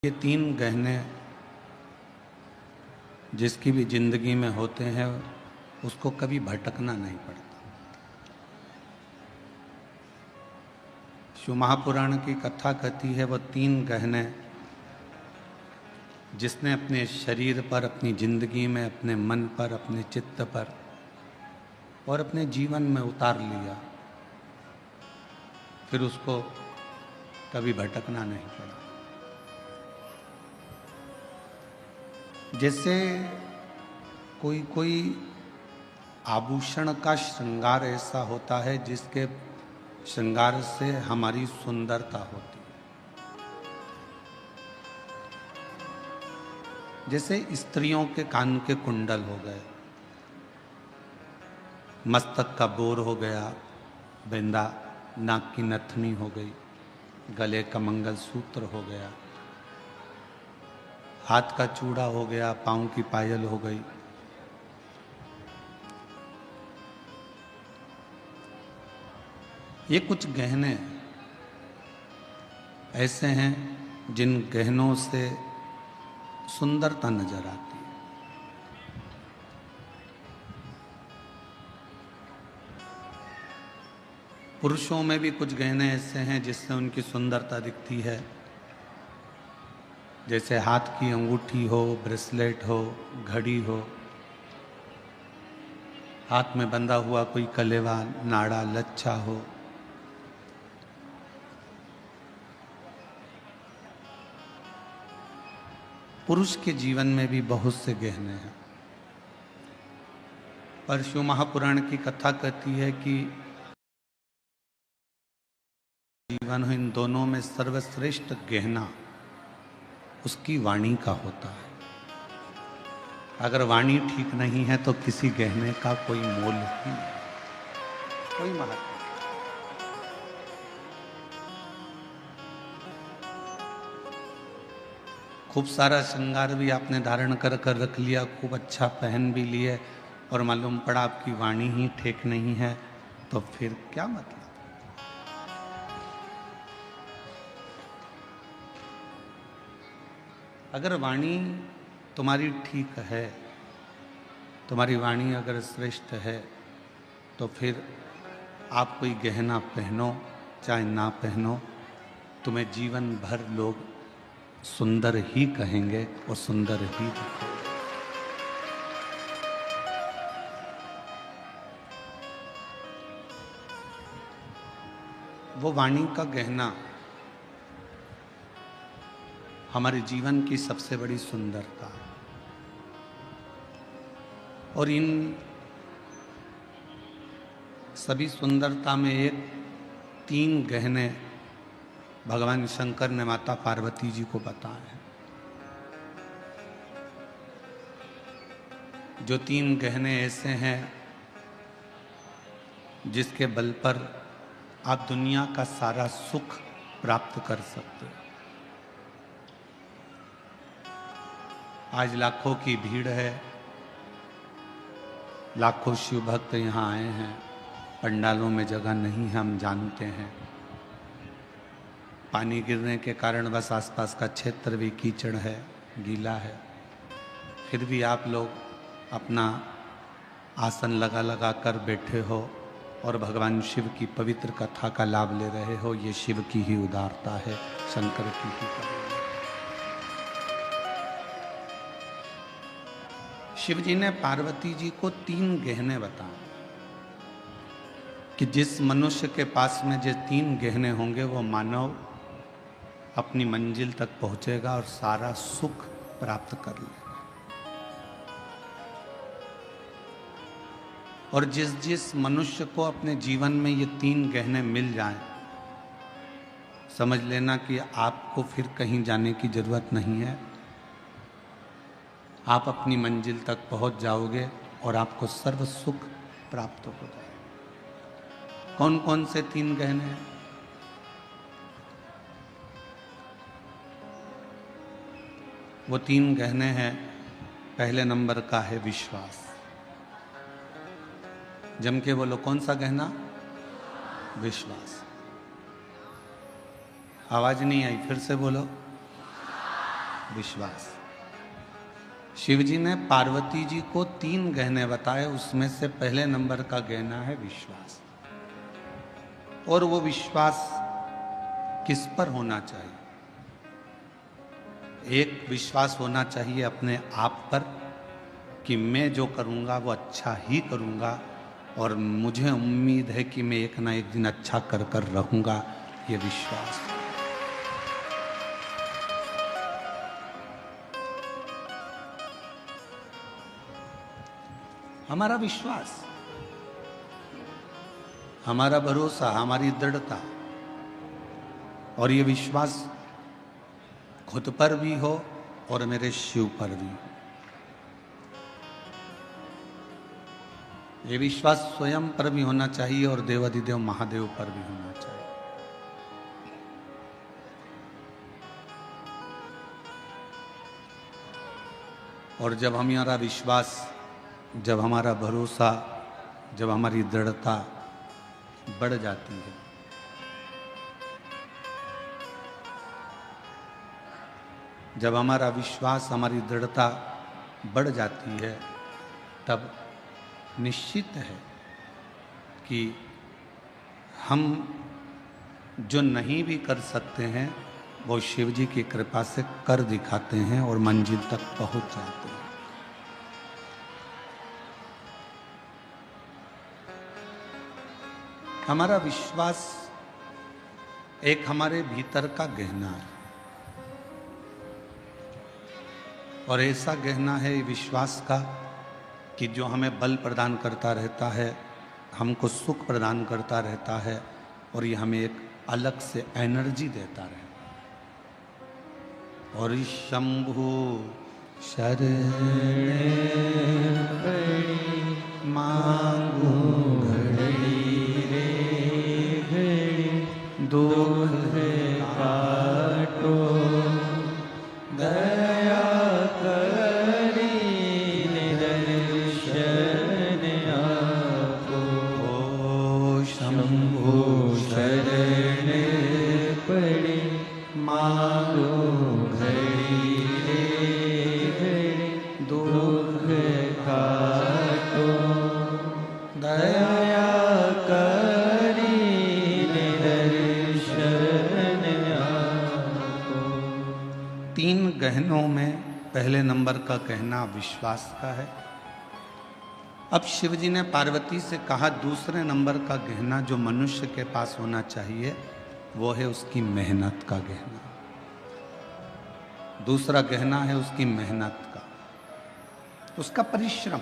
ये तीन गहने जिसकी भी जिंदगी में होते हैं उसको कभी भटकना नहीं पड़ता। शिव महापुराण की कथा कहती है वो तीन गहने जिसने अपने शरीर पर, अपनी जिंदगी में, अपने मन पर, अपने चित्त पर और अपने जीवन में उतार लिया, फिर उसको कभी भटकना नहीं पड़ा। जैसे कोई कोई आभूषण का श्रृंगार ऐसा होता है जिसके श्रृंगार से हमारी सुंदरता होती है। जैसे स्त्रियों के कान के कुंडल हो गए, मस्तक का बोर हो गया, बिंदा, नाक की नथनी हो गई, गले का मंगलसूत्र हो गया, हाथ का चूड़ा हो गया, पांव की पायल हो गई। ये कुछ गहने ऐसे हैं जिन गहनों से सुंदरता नजर आती है। पुरुषों में भी कुछ गहने ऐसे हैं जिससे उनकी सुंदरता दिखती है। जैसे हाथ की अंगूठी हो, ब्रेसलेट हो, घड़ी हो, हाथ में बंधा हुआ कोई कलेवा, नाड़ा, लच्छा हो। पुरुष के जीवन में भी बहुत से गहने हैं, पर शिव महापुराण की कथा कहती है कि जीवन हो, इन दोनों में सर्वश्रेष्ठ गहना उसकी वाणी का होता है। अगर वाणी ठीक नहीं है तो किसी गहने का कोई मोल ही नहीं, कोई महत्व। खूब सारा श्रृंगार भी आपने धारण कर कर रख लिया, खूब अच्छा पहन भी लिए, और मालूम पड़ा आपकी वाणी ही ठीक नहीं है, तो फिर क्या मतलब। अगर वाणी तुम्हारी ठीक है, तुम्हारी वाणी अगर श्रेष्ठ है, तो फिर आप कोई गहना पहनो चाहे ना पहनो, तुम्हें जीवन भर लोग सुंदर ही कहेंगे और सुंदर ही दिखेंगे। वो वाणी का गहना हमारे जीवन की सबसे बड़ी सुंदरता है। और इन सभी सुंदरता में एक तीन गहने भगवान शंकर ने माता पार्वती जी को बताए हैं। जो तीन गहने ऐसे हैं जिसके बल पर आप दुनिया का सारा सुख प्राप्त कर सकते हो। आज लाखों की भीड़ है, लाखों शिव भक्त यहाँ आए हैं, पंडालों में जगह नहीं है, हम जानते हैं। पानी गिरने के कारण बस आसपास का क्षेत्र भी कीचड़ है, गीला है, फिर भी आप लोग अपना आसन लगा लगा कर बैठे हो और भगवान शिव की पवित्र कथा का लाभ ले रहे हो। ये शिव की ही उदारता है, शंकर की ही करुणा। शिव जी ने पार्वती जी को तीन गहने बताए कि जिस मनुष्य के पास में जो तीन गहने होंगे वो मानव अपनी मंजिल तक पहुंचेगा और सारा सुख प्राप्त कर लेगा। और जिस जिस मनुष्य को अपने जीवन में ये तीन गहने मिल जाएं, समझ लेना कि आपको फिर कहीं जाने की जरूरत नहीं है। आप अपनी मंजिल तक पहुंच जाओगे और आपको सर्व सुख प्राप्त हो जाएगा। कौन कौन से तीन गहने हैं? वो तीन गहने हैं, पहले नंबर का है विश्वास। जम के बोलो, कौन सा गहना? विश्वास। आवाज नहीं आई, फिर से बोलो। विश्वास। शिव जी ने पार्वती जी को 3 गहने बताए, उसमें से पहले नंबर का गहना है विश्वास। और वो विश्वास किस पर होना चाहिए? एक विश्वास होना चाहिए अपने आप पर कि मैं जो करूँगा वो अच्छा ही करूँगा, और मुझे उम्मीद है कि मैं एक ना एक दिन अच्छा कर कर रहूँगा, ये विश्वास। हमारा विश्वास, हमारा भरोसा, हमारी दृढ़ता, और ये विश्वास खुद पर भी हो और मेरे शिव पर भी हो। ये विश्वास स्वयं पर भी होना चाहिए और देवाधिदेव महादेव पर भी होना चाहिए। और जब हमारा विश्वास, जब हमारा भरोसा, जब हमारी दृढ़ता बढ़ जाती है, जब हमारा विश्वास, हमारी दृढ़ता बढ़ जाती है, तब निश्चित है कि हम जो नहीं भी कर सकते हैं वो शिव जी की कृपा से कर दिखाते हैं और मंजिल तक पहुंच जाते हैं। हमारा विश्वास एक हमारे भीतर का गहना है, और ऐसा गहना है विश्वास का कि जो हमें बल प्रदान करता रहता है, हमको सुख प्रदान करता रहता है, और ये हमें एक अलग से एनर्जी देता रहता है। और शंभु शरणे मांगू घड़ी रे घड़ी, दुख काटो दया करी निदर्शन आपो। ओ शंभु शरण पड़े मांगो घड़ी रे घड़ी, दुख काटो दया करी निदर्शन आपो। 3 गहनों में पहले नंबर का गहना विश्वास का है। अब शिव जी ने पार्वती से कहा दूसरे नंबर का गहना जो मनुष्य के पास होना चाहिए वो है उसकी मेहनत का गहना। दूसरा गहना है उसकी मेहनत का, उसका परिश्रम,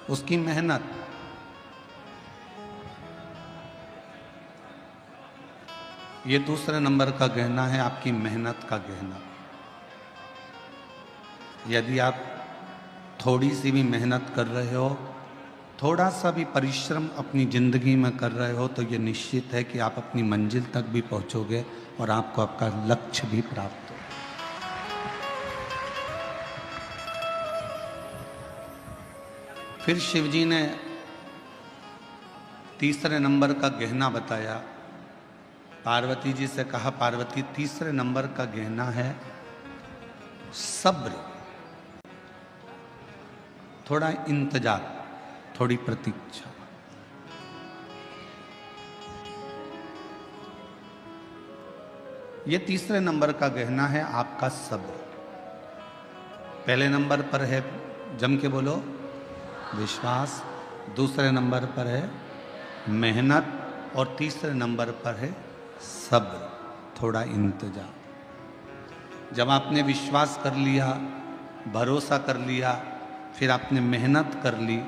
उसकी मेहनत। ये दूसरे नंबर का गहना है, आपकी मेहनत का गहना। यदि आप थोड़ी सी भी मेहनत कर रहे हो, थोड़ा सा भी परिश्रम अपनी जिंदगी में कर रहे हो, तो ये निश्चित है कि आप अपनी मंजिल तक भी पहुंचोगे और आपको आपका लक्ष्य भी प्राप्त हो। फिर शिवजी ने तीसरे नंबर का गहना बताया। पार्वती जी से कहा पार्वती तीसरे नंबर का गहना है सब्र, थोड़ा इंतजार, थोड़ी प्रतीक्षा। ये तीसरे नंबर का गहना है आपका सब्र। पहले नंबर पर है, जम के बोलो, विश्वास। दूसरे नंबर पर है मेहनत, और तीसरे नंबर पर है सब्र, थोड़ा इंतजार। जब आपने विश्वास कर लिया, भरोसा कर लिया, फिर आपने मेहनत कर ली,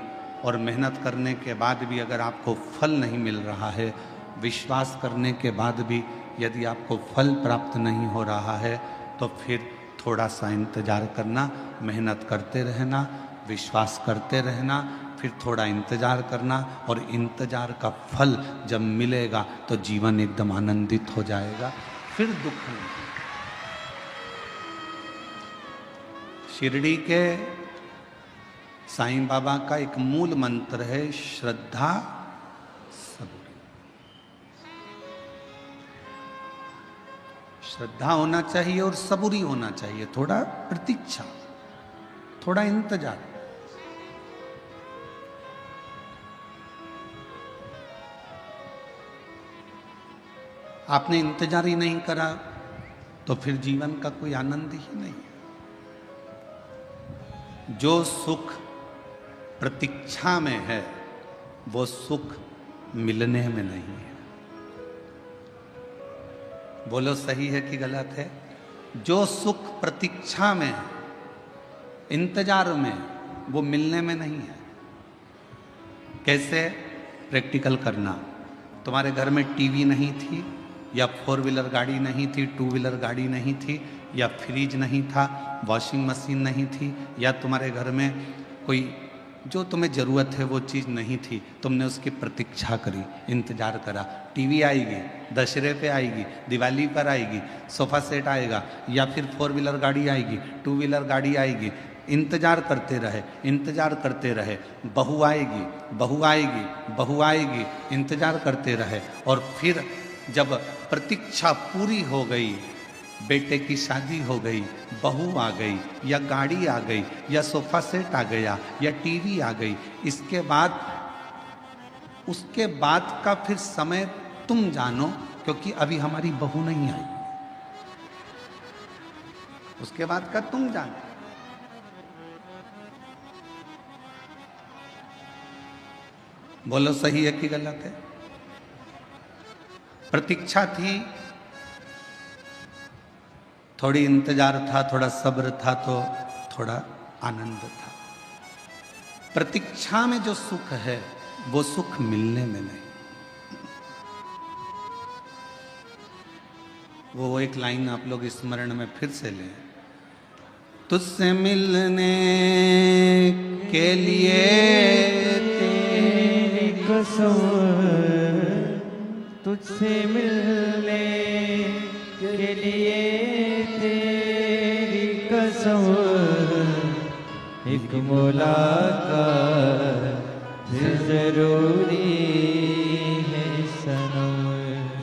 और मेहनत करने के बाद भी अगर आपको फल नहीं मिल रहा है, विश्वास करने के बाद भी यदि आपको फल प्राप्त नहीं हो रहा है, तो फिर थोड़ा सा इंतजार करना, मेहनत करते रहना, विश्वास करते रहना, फिर थोड़ा इंतजार करना, और इंतजार का फल जब मिलेगा तो जीवन एकदम आनंदित हो जाएगा, फिर दुख नहीं। शिरडी के साईं बाबा का एक मूल मंत्र है श्रद्धा सबूरी। श्रद्धा होना चाहिए और सबूरी होना चाहिए, थोड़ा प्रतीक्षा, थोड़ा इंतजार। आपने इंतजार ही नहीं करा तो फिर जीवन का कोई आनंद ही नहीं है। जो सुख प्रतीक्षा में है वो सुख मिलने में नहीं है। बोलो सही है कि गलत है? जो सुख प्रतीक्षा में है, इंतजार में, वो मिलने में नहीं है। कैसे? प्रैक्टिकल करना। तुम्हारे घर में टीवी नहीं थी, या 4 व्हीलर गाड़ी नहीं थी, 2 व्हीलर गाड़ी नहीं थी, या फ्रिज नहीं था, वॉशिंग मशीन नहीं थी, या तुम्हारे घर में कोई जो तुम्हें ज़रूरत है वो चीज़ नहीं थी, तुमने उसकी प्रतीक्षा करी, इंतज़ार करा। टीवी आएगी, दशहरे पे आएगी, दिवाली पर आएगी, सोफ़ा सेट आएगा, या फिर 4 व्हीलर गाड़ी आएगी, 2 व्हीलर गाड़ी आएगी। इंतज़ार करते रहे, इंतज़ार करते रहे, बहू आएगी, बहू आएगी, बहू आएगी, इंतज़ार करते रहे। और फिर जब प्रतीक्षा पूरी हो गई, बेटे की शादी हो गई, बहू आ गई, या गाड़ी आ गई, या सोफा सेट आ गया, या टीवी आ गई, इसके बाद उसके बाद का फिर समय तुम जानो, क्योंकि अभी हमारी बहू नहीं आई। उसके बाद का तुम जानो। बोलो सही है कि गलत है? प्रतीक्षा थी, थोड़ी इंतजार था, थोड़ा सब्र था, तो थोड़ा आनंद था। प्रतीक्षा में जो सुख है वो सुख मिलने में नहीं। वो एक लाइन आप लोग स्मरण में फिर से लें। तुझसे मिलने के लिए तेरी कसम, तुझसे मिलने के लिए तेरी कसम, एक मुलाकात जरूरी है सनम,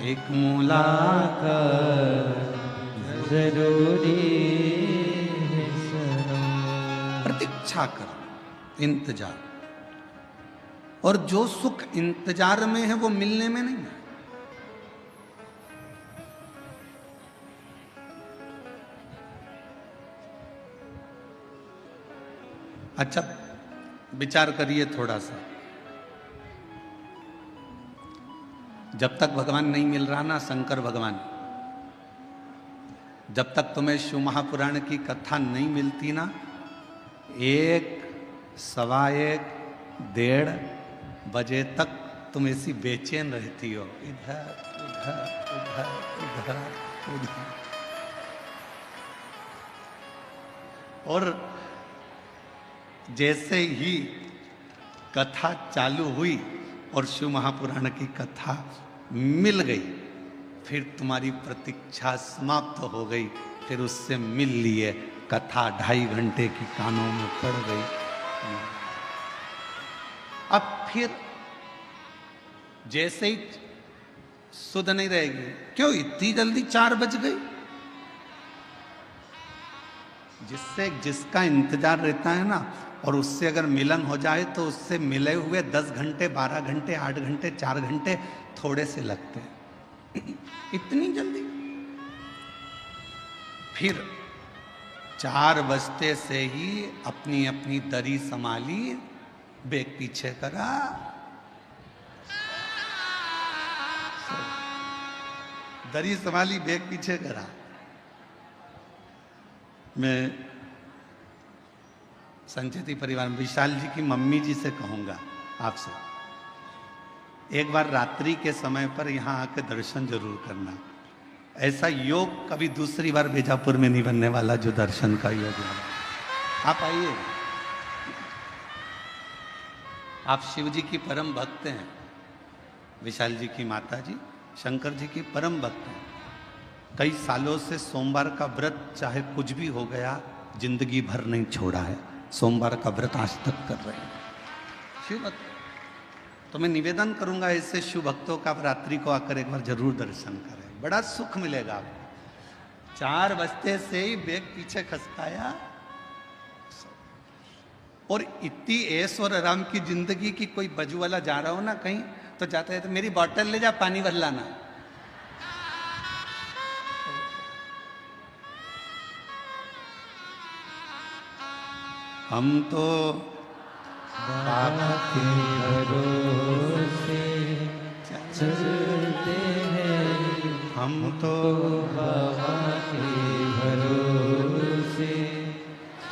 एक मुलाकात जरूरी है सनम। प्रतीक्षा कर, इंतजार। और जो सुख इंतजार में है वो मिलने में नहीं है। अच्छा, विचार करिए थोड़ा सा। जब तक भगवान नहीं मिल रहा ना, शंकर भगवान, जब तक तुम्हें शिव महापुराण की कथा नहीं मिलती ना, 1, 1:15, 1:30 बजे तक तुम ऐसी बेचैन रहती हो, इधर उधर उधर उधर उधर। और जैसे ही कथा चालू हुई और शिव महापुराण की कथा मिल गई, फिर तुम्हारी प्रतीक्षा समाप्त हो गई, फिर उससे मिल लिए, कथा 2.5 घंटे की कानों में पड़ गई। अब फिर जैसे ही सुध नहीं रहेगी, क्यों इतनी जल्दी 4 बज गई? जिसका इंतजार रहता है ना, और उससे अगर मिलन हो जाए तो उससे मिले हुए 10 घंटे, 12 घंटे, 8 घंटे, 4 घंटे थोड़े से लगते हैं। इतनी जल्दी? फिर 4 बजते से ही अपनी अपनी दरी संभाली, बेग पीछे करा, दरी संभाली, बेग पीछे करा। मैं संचेती परिवार में विशाल जी की मम्मी जी से कहूँगा आपसे, एक बार रात्रि के समय पर यहाँ आकर दर्शन जरूर करना। ऐसा योग कभी दूसरी बार बीजापुर में नहीं बनने वाला जो दर्शन का योग है। आप आइए। आप शिव जी की परम भक्त हैं, विशाल जी की माता जी शंकर जी की परम भक्त हैं। कई सालों से सोमवार का व्रत चाहे कुछ भी हो गया, जिंदगी भर नहीं छोड़ा है। सोमवार का व्रत आज तक कर रहे हैं शिव भक्त। तो मैं निवेदन करूंगा ऐसे शिव भक्तों का रात्रि को आकर एक बार जरूर दर्शन करें, बड़ा सुख मिलेगा आपको। 4 बजते से ही बैग पीछे खसकाया। और इतनी ऐश और आराम की जिंदगी की, कोई बजू वाला जा रहा हो ना कहीं तो जाता है तो मेरी बोतल ले जा, पानी भर लाना। हम तो बाबा के भरोसे चलते हैं, हम तो बाबा के भरोसे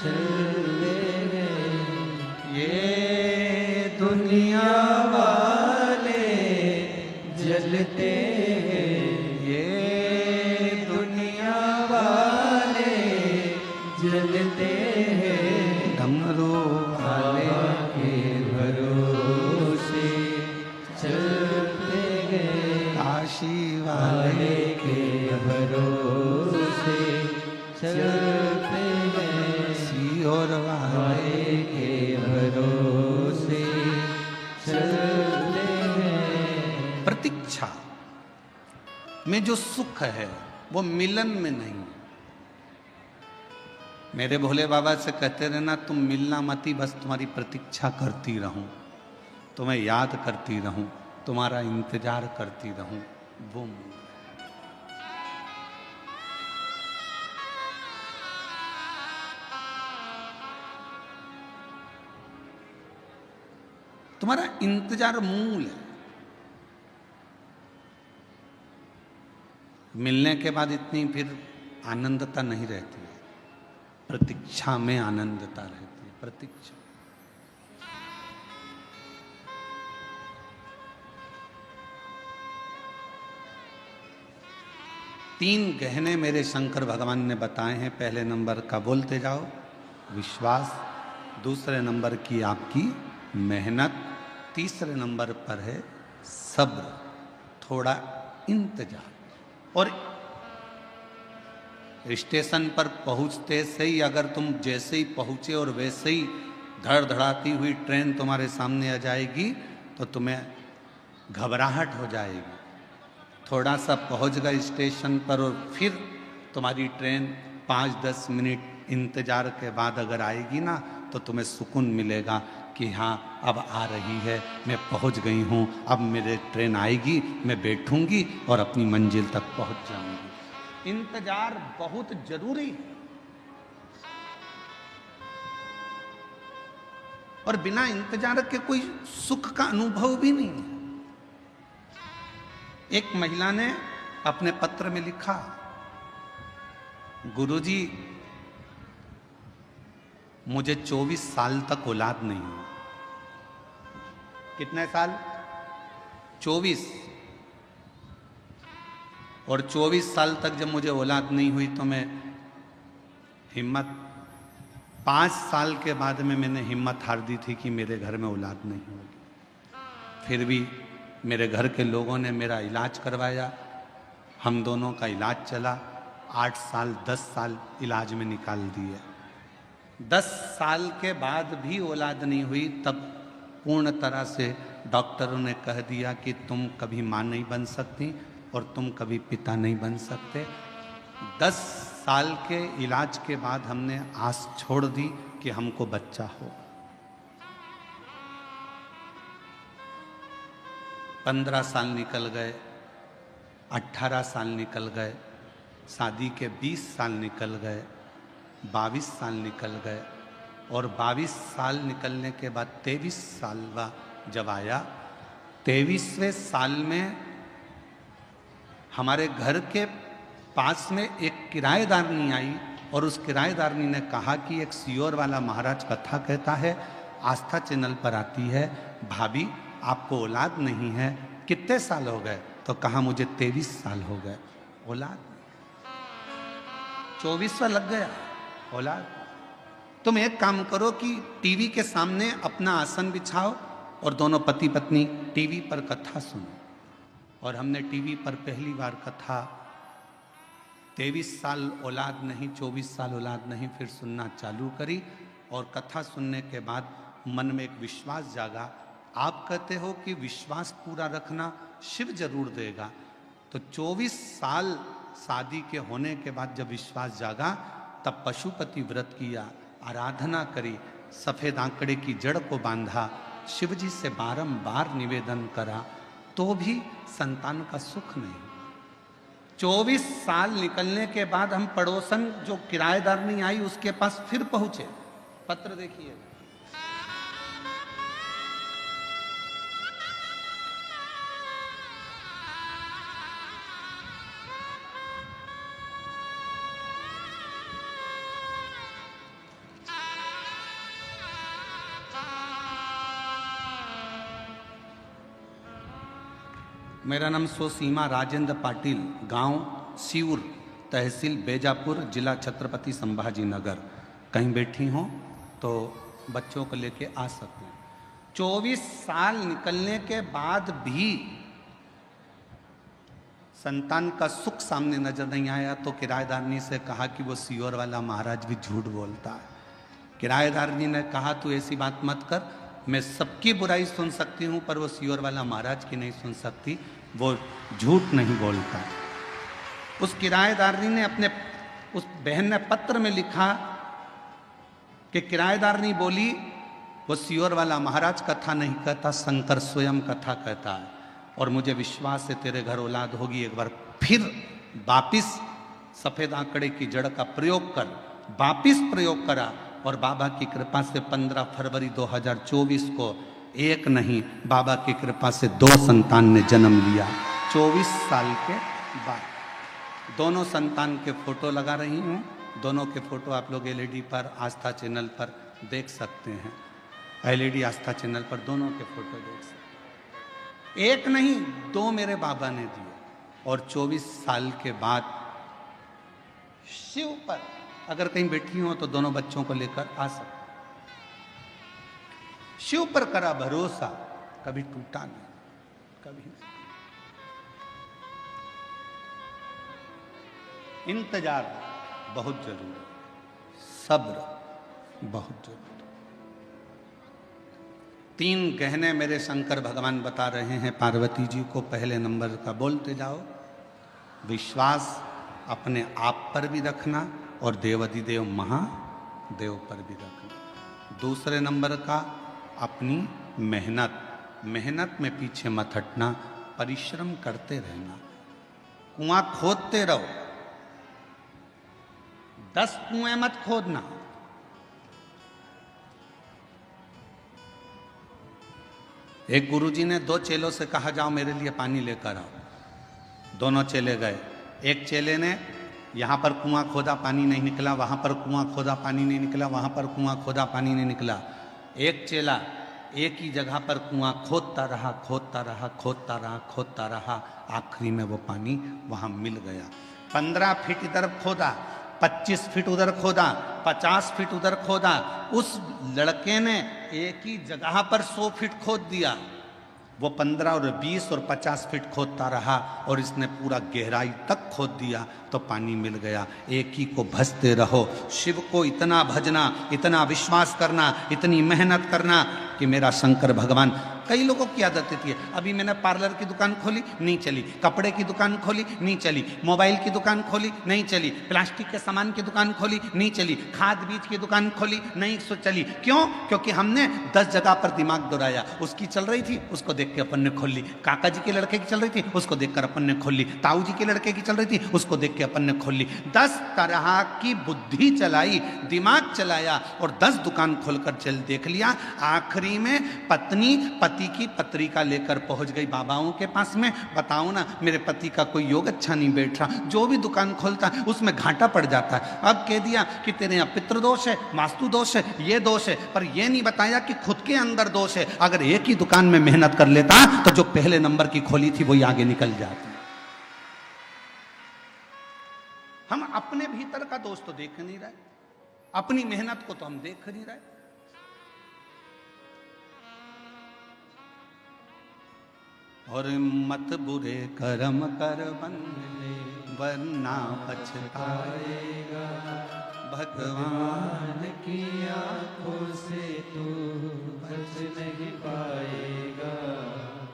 चलते हैं। ये दुनिया वाले जलते हैं, ये दुनिया वाले जलते हैं। डमरू वाले बाबा के भरोसे चलते हैं, काशी वाले वाले के भरोसे चलते हैं, सीहोर वाले वाले के भरोसे चलते हैं। प्रतीक्षा में जो सुख है वो मिलन में नहीं है। मेरे भोले बाबा से कहते रहना, तुम मिलना मती, बस तुम्हारी प्रतीक्षा करती रहूं, तुम्हें याद करती रहूं, तुम्हारा इंतजार करती रहूं। वो तुम्हारा इंतजार मूल है। मिलने के बाद इतनी फिर आनंदता नहीं रहती है, प्रतीक्षा में आनंदता रहती है। प्रतीक्षा तीन गहने मेरे शंकर भगवान ने बताए हैं। पहले नंबर का बोलते जाओ विश्वास, दूसरे नंबर की आपकी मेहनत, तीसरे नंबर पर है सब्र, थोड़ा इंतजार। और स्टेशन पर पहुंचते से ही अगर तुम जैसे ही पहुंचे और वैसे ही धड़धड़ाती हुई ट्रेन तुम्हारे सामने आ जाएगी तो तुम्हें घबराहट हो जाएगी। थोड़ा सा पहुंच गए स्टेशन पर और फिर तुम्हारी ट्रेन 5-10 मिनट इंतजार के बाद अगर आएगी ना तो तुम्हें सुकून मिलेगा कि हाँ अब आ रही है, मैं पहुंच गई हूँ, अब मेरे ट्रेन आएगी, मैं बैठूंगी और अपनी मंजिल तक पहुंच जाऊंगी। इंतजार बहुत जरूरी है और बिना इंतजार के कोई सुख का अनुभव भी नहीं है। एक महिला ने अपने पत्र में लिखा, गुरुजी मुझे 24 साल तक औलाद नहीं हुई। कितने साल? 24। और 24 साल तक जब मुझे औलाद नहीं हुई तो मैं हिम्मत 5 साल के बाद में मैंने हिम्मत हार दी थी कि मेरे घर में औलाद नहीं होगी। फिर भी मेरे घर के लोगों ने मेरा इलाज करवाया, हम दोनों का इलाज चला। 8 साल 10 साल इलाज में निकाल दिए। 10 साल के बाद भी औलाद नहीं हुई, तब पूर्ण तरह से डॉक्टरों ने कह दिया कि तुम कभी माँ नहीं बन सकती और तुम कभी पिता नहीं बन सकते। 10 साल के इलाज के बाद हमने आस छोड़ दी कि हमको बच्चा हो। 15 साल निकल गए, 18 साल निकल गए, शादी के 20 साल निकल गए, 22 साल निकल गए और 22 साल निकलने के बाद 23 साल जब आया, 23वें साल में हमारे घर के पास में एक किराएदारनी आई और उस किराएदारनी ने कहा कि एक सीहोर वाला महाराज कथा कहता है, आस्था चैनल पर आती है, भाभी आपको औलाद नहीं है, कितने साल हो गए? तो कहा मुझे 23 साल हो गए, औलाद 24वां लग गया, औलाद। तुम एक काम करो कि टीवी के सामने अपना आसन बिछाओ और दोनों पति पत्नी टीवी पर कथा सुनो। और हमने टीवी पर पहली बार कथा 23 साल औलाद नहीं, 24 साल औलाद नहीं, फिर सुनना चालू करी और कथा सुनने के बाद मन में एक विश्वास जागा। आप कहते हो कि विश्वास पूरा रखना शिव जरूर देगा, तो 24 साल शादी के होने के बाद जब विश्वास जागा तब पशुपति व्रत किया, आराधना करी, सफेद आंकड़े की जड़ को बांधा, शिव जी से बारंबार निवेदन करा, तो भी संतान का सुख नहीं हुआ। 24 साल निकलने के बाद हम पड़ोसन जो किराएदार नहीं आई उसके पास फिर पहुंचे। पत्र देखिए, मेरा नाम सोसीमा राजेंद्र पाटिल, गांव सिऊर, तहसील बेजापुर, जिला छत्रपति संभाजी नगर। कहीं बैठी हो तो बच्चों को लेके आ सकते हैं। 24 साल निकलने के बाद भी संतान का सुख सामने नजर नहीं आया तो किराएदारनी से कहा कि वो सियोर वाला महाराज भी झूठ बोलता है। किराएदारनी ने कहा तू ऐसी बात मत कर, मैं सबकी बुराई सुन सकती हूँ पर वो सियोर वाला महाराज की नहीं सुन सकती, वो झूठ नहीं बोलता। उस किराएदारनी ने अपने उस बहन ने पत्र में लिखा कि किराएदारनी बोली वो सियोर वाला महाराज कथा नहीं कहता, शंकर स्वयं कथा कहता है और मुझे विश्वास है तेरे घर औलाद होगी। एक बार फिर वापिस सफेद आंकड़े की जड़ का प्रयोग कर, वापिस प्रयोग करा और बाबा की कृपा से 15 फरवरी 2024 को एक नहीं, बाबा की कृपा से 2 संतान ने जन्म लिया 24 साल के बाद। दोनों संतान के फोटो लगा रही हूँ, दोनों के फोटो आप लोग एलईडी पर आस्था चैनल पर देख सकते हैं। एलईडी आस्था चैनल पर दोनों के फोटो देख सकते हैं। एक नहीं 2 मेरे बाबा ने दिए और 24 साल के बाद शिव पर अगर कहीं बैठी हो तो दोनों बच्चों को लेकर आ सकते। शिव पर करा भरोसा, कभी टूटा नहीं, कभी नहीं। इंतजार बहुत जरूरी, सब्र बहुत जरूरी। 3 गहने मेरे शंकर भगवान बता रहे हैं पार्वती जी को। पहले नंबर का बोलते जाओ, विश्वास अपने आप पर भी रखना और देवाधिदेव महादेव पर भी रखना। दूसरे नंबर का अपनी मेहनत, मेहनत में पीछे मत हटना, परिश्रम करते रहना। कुआं खोदते रहो, 10 कुएं मत खोदना। एक गुरुजी ने 2 चेलों से कहा जाओ मेरे लिए पानी लेकर आओ। दोनों चेले गए। एक चेले ने यहाँ पर कुआं खोदा, पानी नहीं निकला, वहाँ पर कुआं खोदा, पानी नहीं निकला, वहाँ पर कुआं खोदा, पानी नहीं निकला। एक चेला एक ही जगह पर कुआं खोदता रहा, खोदता रहा, खोदता रहा, खोदता रहा, आखिरी में वो पानी वहाँ मिल गया। 15 फीट इधर खोदा, 25 फीट उधर खोदा, 50 फीट उधर खोदा। उस लड़के ने एक ही जगह पर 100 फीट खोद दिया। वो 15 और 20 और 50 फीट खोदता रहा और इसने पूरा गहराई तक खोद दिया तो पानी मिल गया। एक ही को भजते रहो, शिव को इतना भजना, इतना विश्वास करना, इतनी मेहनत करना कि मेरा शंकर भगवान। कई लोगों की आदत होती है, अभी मैंने पार्लर की दुकान खोली नहीं चली, कपड़े की दुकान खोली नहीं चली, मोबाइल की दुकान खोली नहीं चली, प्लास्टिक के सामान की दुकान खोली नहीं चली, खाद बीज की दुकान खोली नहीं चली। क्यों? क्योंकि हमने 10 जगह पर दिमाग दौड़ाया। उसकी चल रही थी, उसको देख के अपन ने खोल ली। काका जी के लड़के की चल रही थी, उसको देखकर अपन ने खोल ली। ताऊ जी के लड़के की चल रही थी, उसको देख के अपन ने खोल ली। 10 तरह की बुद्धि चलाई, दिमाग चलाया और 10 दुकान खोलकर चल देख लिया। आखिरी में पत्नी पति की पत्रिका लेकर पहुंच गई बाबाओं के पास में। बताओ ना, मेरे पति का कोई योग अच्छा नहीं बैठ रहा, जो भी दुकान खोलता है उसमें घाटा पड़ जाता है। अब कह दिया कि तेरे यहाँ पितृ दोष है, वास्तु दोष है, ये दोष है, पर ये नहीं बताया कि खुद के अंदर दोष है। अगर एक ही दुकान में मेहनत कर लेता तो जो पहले नंबर की खोली थी वही आगे निकल जाती। हम अपने भीतर का दोष तो देख नहीं रहे, अपनी मेहनत को तो हम देख नहीं रहे। और मत बुरे कर्म कर बंदे वरना पछताएगा। भगवान की आंखों से तू बच नहीं पाएगा,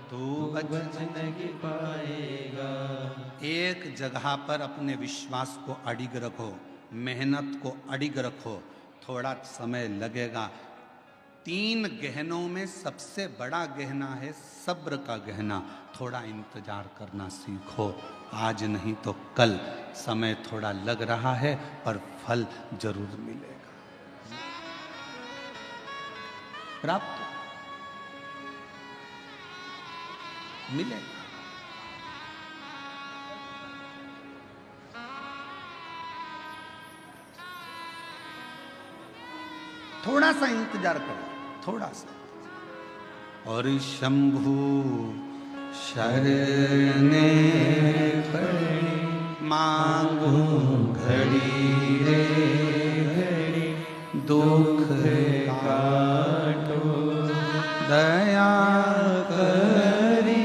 तू बच नहीं पाएगा। एक जगह पर अपने विश्वास को अडिग रखो, मेहनत को अडिग रखो, थोड़ा समय लगेगा। 3 गहनों में सबसे बड़ा गहना है सब्र का गहना। थोड़ा इंतजार करना सीखो, आज नहीं तो कल। समय थोड़ा लग रहा है पर फल जरूर मिलेगा, प्राप्त मिलेगा। थोड़ा सा इंतजार करो, थोड़ा सा। और शंभु शरणे पड़े मांगू घड़ी रे घड़ी, दुख काटो दया करी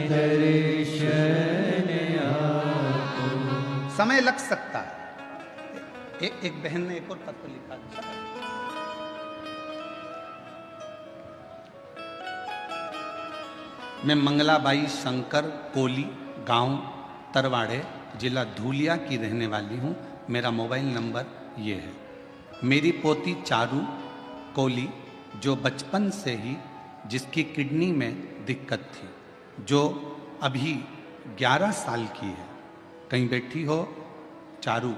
दर्शन आपको। समय लग सकता है। एक बहन ने एक और पत्र लिखा था। मैं मंगलाबाई शंकर कोली, गांव तरवाड़े, जिला धूलिया की रहने वाली हूँ। मेरा मोबाइल नंबर ये है। मेरी पोती चारू कोली, जो बचपन से ही जिसकी किडनी में दिक्कत थी, जो अभी 11 साल की है। कहीं बैठी हो चारू,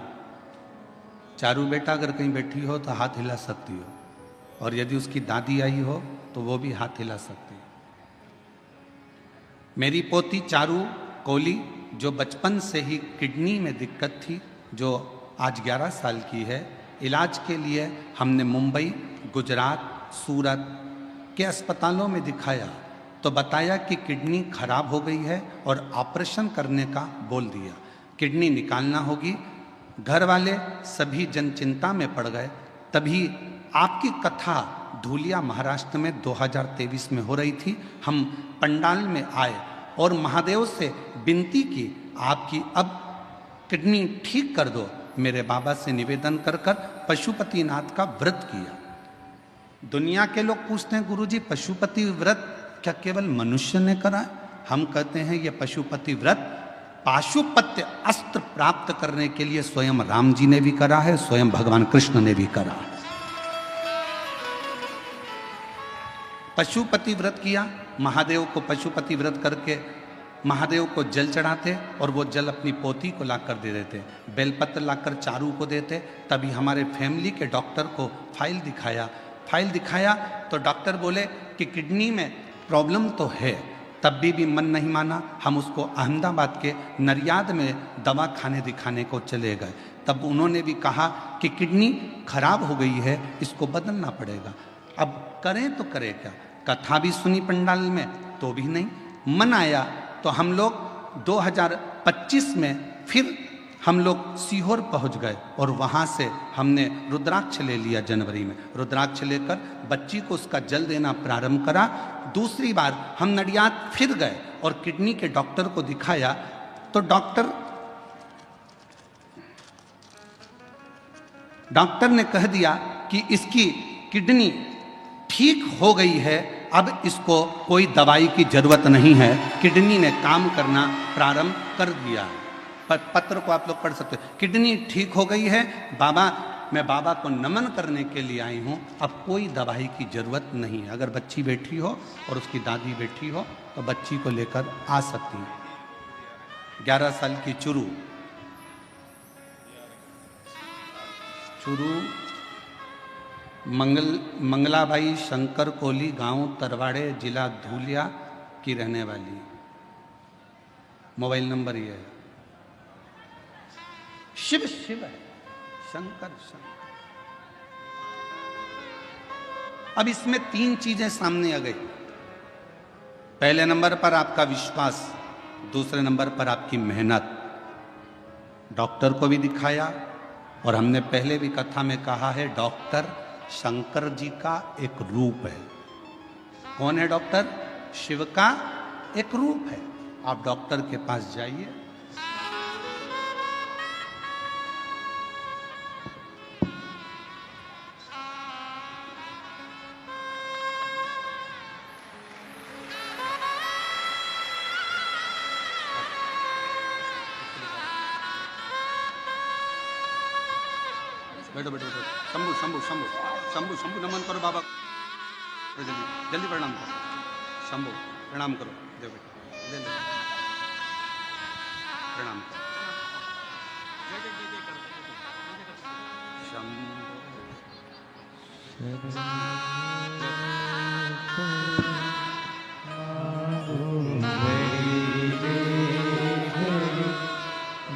चारू बेटा अगर कहीं बैठी हो तो हाथ हिला सकती हो, और यदि उसकी दादी आई हो तो वो भी हाथ हिला सकती है। मेरी पोती चारू कोली, जो बचपन से ही किडनी में दिक्कत थी, जो आज 11 साल की है। इलाज के लिए हमने मुंबई, गुजरात, सूरत के अस्पतालों में दिखाया तो बताया कि किडनी खराब हो गई है और ऑपरेशन करने का बोल दिया। किडनी निकालना होगी। घर वाले सभी जन चिंता में पड़ गए। तभी आपकी कथा धूलिया महाराष्ट्र में 2023 में हो रही थी। हम पंडाल में आए और महादेव से विनती की, आपकी अब किडनी ठीक कर दो। मेरे बाबा से निवेदन कर कर पशुपतिनाथ का व्रत किया। दुनिया के लोग पूछते हैं, गुरुजी पशुपति व्रत क्या केवल मनुष्य ने करा? हम कहते हैं ये पशुपति व्रत पाशुपत्य अस्त्र प्राप्त करने के लिए स्वयं राम जी ने भी करा है, स्वयं भगवान कृष्ण ने भी करा है। पशुपति व्रत किया। महादेव को पशुपति व्रत करके महादेव को जल चढ़ाते और वो जल अपनी पोती को लाकर दे देते, बेलपत्र लाकर चारू को देते। तभी हमारे फैमिली के डॉक्टर को फाइल दिखाया तो डॉक्टर बोले कि किडनी में प्रॉब्लम तो है। तब भी मन नहीं माना। हम उसको अहमदाबाद के नरियाद में दवा खाने दिखाने को चले गए। तब उन्होंने भी कहा कि किडनी खराब हो गई है, इसको बदलना पड़ेगा। अब करें तो करें क्या? कथा भी सुनी पंडाल में तो भी नहीं मन आया। तो हम लोग 2025 में फिर हम लोग सीहोर पहुंच गए और वहां से हमने रुद्राक्ष ले लिया। जनवरी में रुद्राक्ष लेकर बच्ची को उसका जल देना प्रारंभ करा। दूसरी बार हम नडियाद फिर गए और किडनी के डॉक्टर को दिखाया तो डॉक्टर ने कह दिया कि इसकी किडनी ठीक हो गई है, अब इसको कोई दवाई की जरूरत नहीं है, किडनी ने काम करना प्रारंभ कर दिया है। पत्र को आप लोग पढ़ सकते हो। किडनी ठीक हो गई है बाबा, मैं बाबा को नमन करने के लिए आई हूँ, अब कोई दवाई की जरूरत नहीं है। अगर बच्ची बैठी हो और उसकी दादी बैठी हो तो बच्ची को लेकर आ सकती है। 11 साल की चुरू मंगलाबाई शंकर कोली, गांव तरवाड़े, जिला धूलिया की रहने वाली। मोबाइल नंबर ये है। शिव शिव है, शंकर शंकर। अब इसमें 3 चीजें सामने आ गई। पहले नंबर पर आपका विश्वास, दूसरे नंबर पर आपकी मेहनत। डॉक्टर को भी दिखाया और हमने पहले भी कथा में कहा है, डॉक्टर शंकर जी का एक रूप है। कौन है डॉक्टर? शिव का एक रूप है। आप डॉक्टर के पास जाइए, बैठो बैठो बैठो। शंभु शंभु शंभु शंभु शंभु नमन करो बाबा। जल्दी जल्दी प्रणाम करो। शंभु प्रणाम करो। जय बेटा ले ले प्रणाम करो। शंभु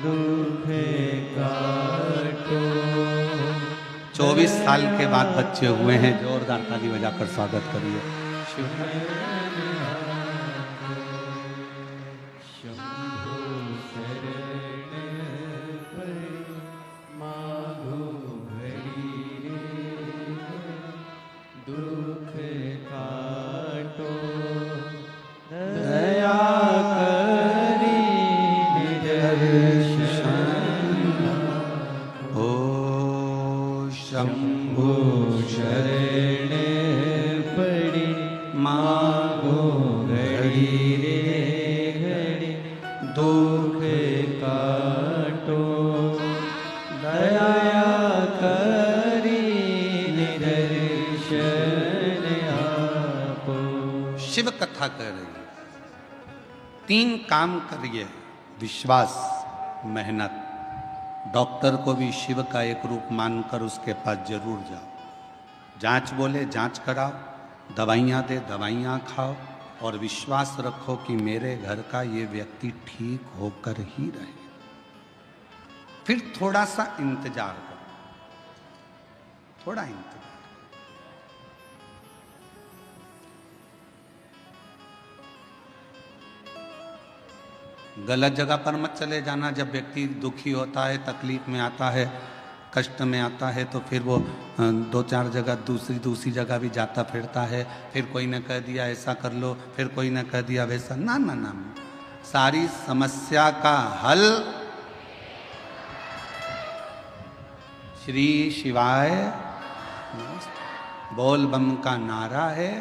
दुख काटो। 24 साल के बाद बच्चे हुए हैं, जोरदार ताली बजाकर स्वागत करिए। दुख काटो दया करी निदर्शन। ओ शंभु शरण पड़ी मागो घड़ी रे घड़ी दुख काटो दया करी निदर्शन आपो। शिव कथा कर रही है। 3 काम करिए, विश्वास, मेहनत। डॉक्टर को भी शिव का एक रूप मानकर उसके पास जरूर जाओ। जांच बोले जांच कराओ, दवाइयाँ दे दवाइयाँ खाओ, और विश्वास रखो कि मेरे घर का ये व्यक्ति ठीक होकर ही रहे। फिर थोड़ा सा इंतजार करो, थोड़ा इंतजार। गलत जगह पर मत चले जाना। जब व्यक्ति दुखी होता है, तकलीफ में आता है, कष्ट में आता है, तो फिर वो 2-4 जगह दूसरी जगह भी जाता फिरता है। फिर कोई ने कह दिया ऐसा कर लो, फिर कोई ने कह दिया वैसा। ना ना ना, सारी समस्या का हल श्री शिवाय बोल बम का नारा है।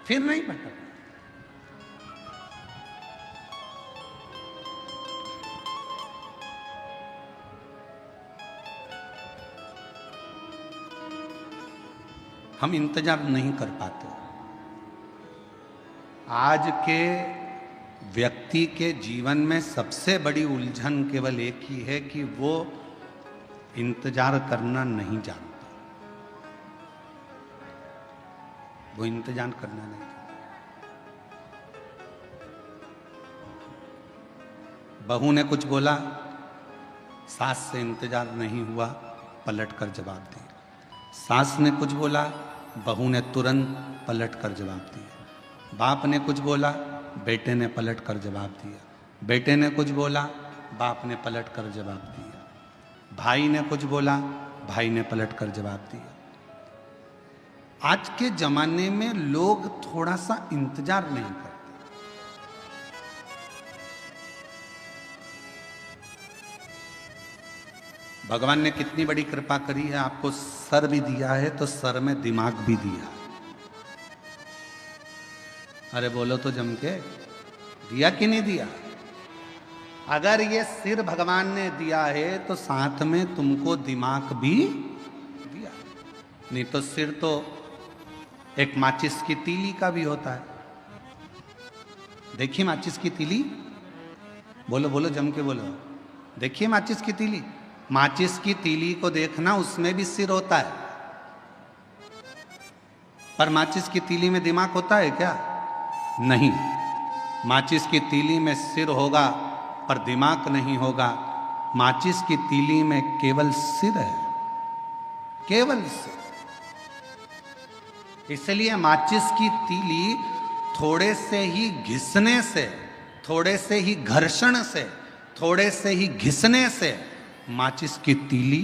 फिर नहीं भटक। हम इंतजार नहीं कर पाते। आज के व्यक्ति के जीवन में सबसे बड़ी उलझन केवल एक ही है कि वो इंतजार करना नहीं जानता। वो इंतजार करना नहीं जानता। बहू ने कुछ बोला, सास से इंतजार नहीं हुआ, पलट कर जवाब दिया। सास ने कुछ बोला, बहू ने तुरंत पलट कर जवाब दिया। बाप ने कुछ बोला, बेटे ने पलट कर जवाब दिया। बेटे ने कुछ बोला, बाप ने पलट कर जवाब दिया। भाई ने कुछ बोला, भाई ने पलट कर जवाब दिया। आज के जमाने में लोग थोड़ा सा इंतजार नहीं करते। भगवान ने कितनी बड़ी कृपा करी है, आपको सर भी दिया है तो सर में दिमाग भी दिया। अरे बोलो तो जम के, दिया कि नहीं दिया? अगर ये सिर भगवान ने दिया है तो साथ में तुमको दिमाग भी दिया। नहीं तो सिर तो एक माचिस की तीली का भी होता है। देखिए माचिस की तीली, बोलो बोलो जम के बोलो। देखिए माचिस की तीली, माचिस की तीली को देखना, उसमें भी सिर होता है। पर माचिस की तीली में दिमाग होता है क्या? नहीं। माचिस की तीली में सिर होगा पर दिमाग नहीं होगा। माचिस की तीली में केवल सिर है, केवल सिर। इसलिए माचिस की तीली थोड़े से ही घिसने से, थोड़े से ही घर्षण से, थोड़े से ही घिसने से माचिस की तीली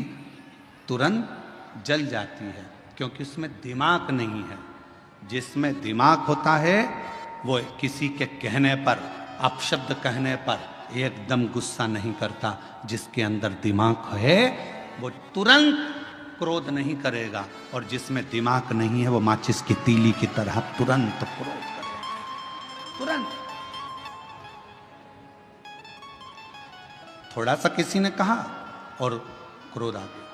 तुरंत जल जाती है, क्योंकि उसमें दिमाग नहीं है। जिसमें दिमाग होता है वो किसी के कहने पर, अपशब्द कहने पर एकदम गुस्सा नहीं करता। जिसके अंदर दिमाग है वो तुरंत क्रोध नहीं करेगा, और जिसमें दिमाग नहीं है वो माचिस की तीली की तरह तुरंत क्रोध करेगा, तुरंत। थोड़ा सा किसी ने कहा और क्रोध आ गया।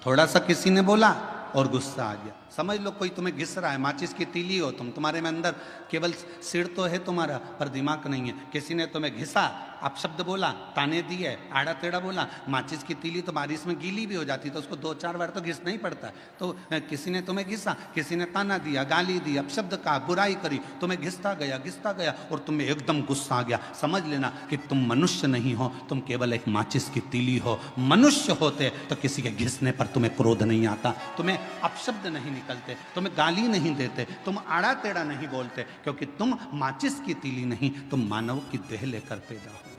थोड़ा सा किसी ने बोला और गुस्सा आ गया। समझ लो कोई तुम्हें घिस रहा है, माचिस की तीली हो तुम, तुम्हारे में अंदर केवल सिर तो है तुम्हारा पर दिमाग नहीं है। किसी ने तुम्हें घिसा, आप शब्द बोला, ताने दिए, आड़ा टेढ़ा बोला, माचिस की तीली तो बारिश में गीली भी हो जाती तो उसको 2-4 बार तो घिसना ही पड़ता है। तो किसी ने तुम्हें घिसा, किसी ने ताना दिया, गाली दी, अपशब्द कहा, बुराई करी, तुम्हें घिसता गया और तुम्हें एकदम गुस्सा आ गया। समझ लेना कि तुम मनुष्य नहीं हो, तुम केवल एक माचिस की तीली हो। मनुष्य होते तो किसी के घिसने पर तुम्हें क्रोध नहीं आता, तुम्हें अपशब्द नहीं निकलते, तुम्हें गाली नहीं देते, तुम आड़ा टेढ़ा नहीं बोलते, क्योंकि तुम माचिस की तीली नहीं, तुम मानव की देह लेकर पैदा हो,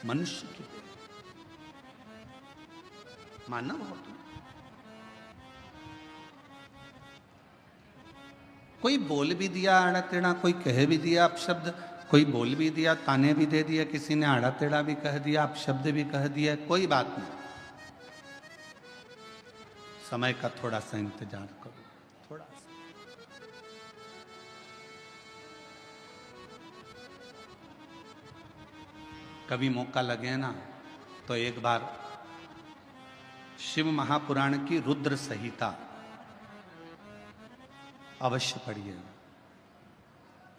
मनुष्य की देह, मानव हो तुम। कोई बोल भी दिया आड़ा टेढ़ा, कोई कह भी दिया अपशब्द, कोई बोल भी दिया, ताने भी दे दिया, किसी ने आड़ा टेढ़ा भी कह दिया, अपशब्द भी कह दिया, कोई बात नहीं। समय का थोड़ा सा इंतजार करो, थोड़ा सा। कभी मौका लगे ना तो एक बार शिव महापुराण की रुद्र संहिता अवश्य पढ़िएगा,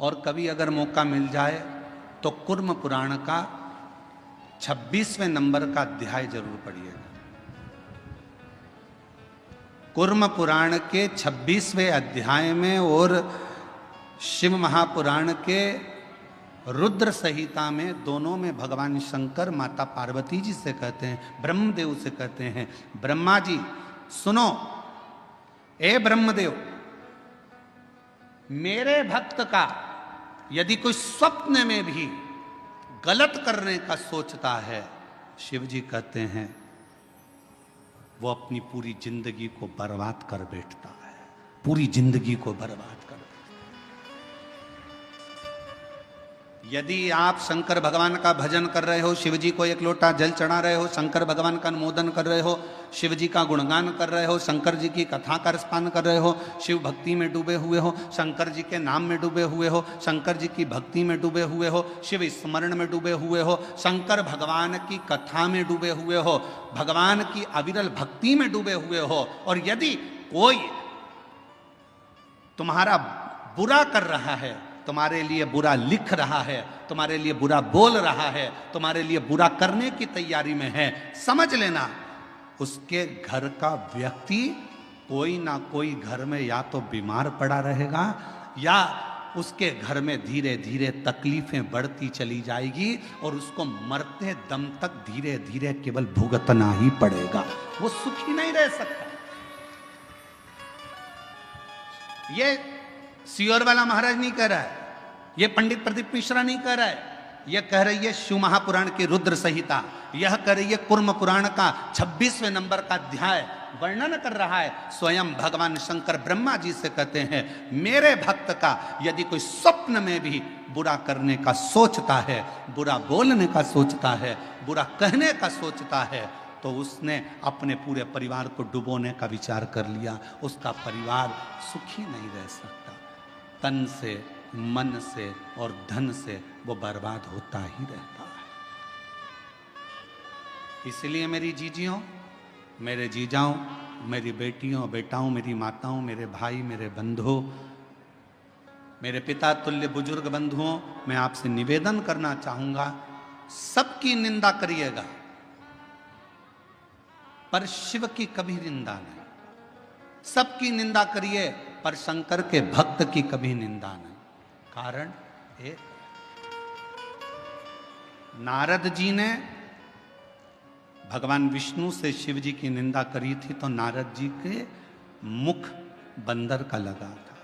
और कभी अगर मौका मिल जाए तो कुर्म पुराण का 26वें नंबर का अध्याय जरूर पढ़िएगा। कुर्म पुराण के 26वें अध्याय में और शिव महापुराण के रुद्र संहिता में, दोनों में भगवान शंकर माता पार्वती जी से कहते हैं, ब्रह्मदेव से कहते हैं, ब्रह्मा जी सुनो, ए ब्रह्मदेव, मेरे भक्त का यदि कोई स्वप्न में भी गलत करने का सोचता है, शिव जी कहते हैं वो अपनी पूरी जिंदगी को बर्बाद कर बैठता है, पूरी जिंदगी को बर्बाद कर बैठता है। यदि आप शंकर भगवान का भजन कर रहे हो, शिव जी को एक लोटा जल चढ़ा रहे हो, शंकर भगवान का अनुमोदन कर रहे हो, शिव जी का गुणगान कर रहे हो, शंकर जी की कथा का रसपान कर रहे हो, शिव भक्ति में डूबे हुए हो, शंकर जी के नाम में डूबे हुए हो, शंकर जी की भक्ति में डूबे हुए हो, शिव स्मरण में डूबे हुए हो, शंकर भगवान की कथा में डूबे हुए हो, भगवान की अविरल भक्ति में डूबे हुए हो, और यदि कोई तुम्हारा बुरा कर रहा है, तुम्हारे लिए बुरा लिख रहा है, तुम्हारे लिए बुरा बोल रहा है, तुम्हारे लिए बुरा करने की तैयारी में है, समझ लेना उसके घर का व्यक्ति कोई ना कोई घर में या तो बीमार पड़ा रहेगा, या उसके घर में धीरे धीरे तकलीफें बढ़ती चली जाएगी, और उसको मरते दम तक धीरे धीरे केवल भुगतना ही पड़ेगा, वो सुखी नहीं रह सकता। ये सियोर वाला महाराज नहीं कह रहा है, ये पंडित प्रदीप मिश्रा नहीं कह रहा है, यह कह रही है शिव महापुराण की रुद्र संहिता, यह कह रही है कुर्म पुराण का 26वें नंबर का अध्याय वर्णन कर रहा है। स्वयं भगवान शंकर ब्रह्मा जी से कहते हैं, मेरे भक्त का यदि कोई स्वप्न में भी बुरा करने का सोचता है, बुरा बोलने का सोचता है, बुरा कहने का सोचता है, तो उसने अपने पूरे परिवार को डुबोने का विचार कर लिया, उसका परिवार सुखी नहीं रह सकता। तन से, मन से और धन से वो बर्बाद होता ही रहता है। इसलिए मेरी जीजियों, मेरे जीजाओं, मेरी बेटियों बेटाओं, मेरी माताओं, मेरे भाई, मेरे बंधुओं, मेरे पिता तुल्य बुजुर्ग बंधुओं, मैं आपसे निवेदन करना चाहूंगा, सबकी निंदा करिएगा पर शिव की कभी निंदा नहीं। सबकी निंदा करिए पर शंकर के भक्त की कभी निंदा नहीं। कारण एक, नारद जी ने भगवान विष्णु से शिव जी की निंदा करी थी, तो नारद जी के मुख बंदर का लगा था,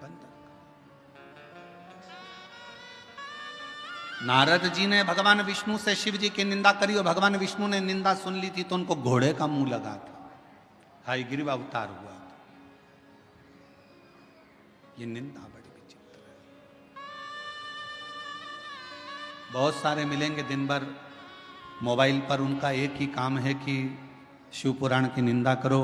बंदर का। नारद जी ने भगवान विष्णु से शिव जी की निंदा करी और भगवान विष्णु ने निंदा सुन ली थी, तो उनको घोड़े का मुंह लगा था, हयग्रीव अवतार हुआ था। ये निंदा बड़ी विचित्र है। बहुत सारे मिलेंगे दिन भर मोबाइल पर, उनका एक ही काम है कि शिव पुराण की निंदा करो,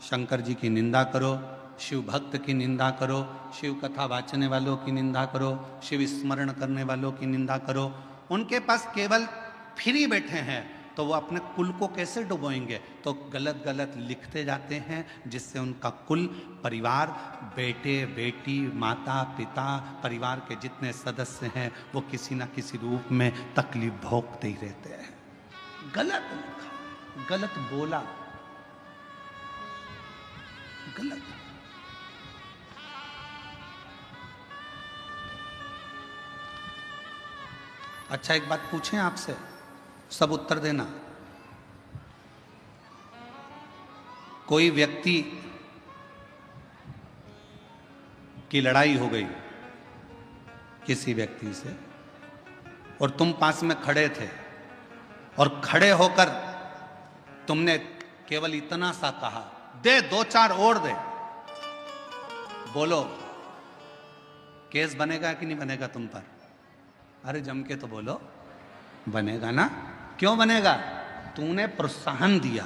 शंकर जी की निंदा करो, शिव भक्त की निंदा करो, शिव कथा वाचने वालों की निंदा करो, शिव स्मरण करने वालों की निंदा करो। उनके पास केवल फ्री बैठे हैं, तो वो अपने कुल को कैसे डुबोएंगे? तो गलत गलत लिखते जाते हैं, जिससे उनका कुल, परिवार, बेटे बेटी, माता पिता, परिवार के जितने सदस्य हैं वो किसी ना किसी रूप में तकलीफ भोगते ही रहते हैं। गलत लिखा, गलत बोला, गलत। अच्छा, एक बात पूछें आपसे, सब उत्तर देना। कोई व्यक्ति की लड़ाई हो गई किसी व्यक्ति से और तुम पास में खड़े थे और खड़े होकर तुमने केवल इतना सा कहा, दे 2-4 और दे, बोलो केस बनेगा कि नहीं बनेगा तुम पर? अरे जम के तो बोलो, बनेगा ना। क्यों बनेगा? तूने प्रोत्साहन दिया,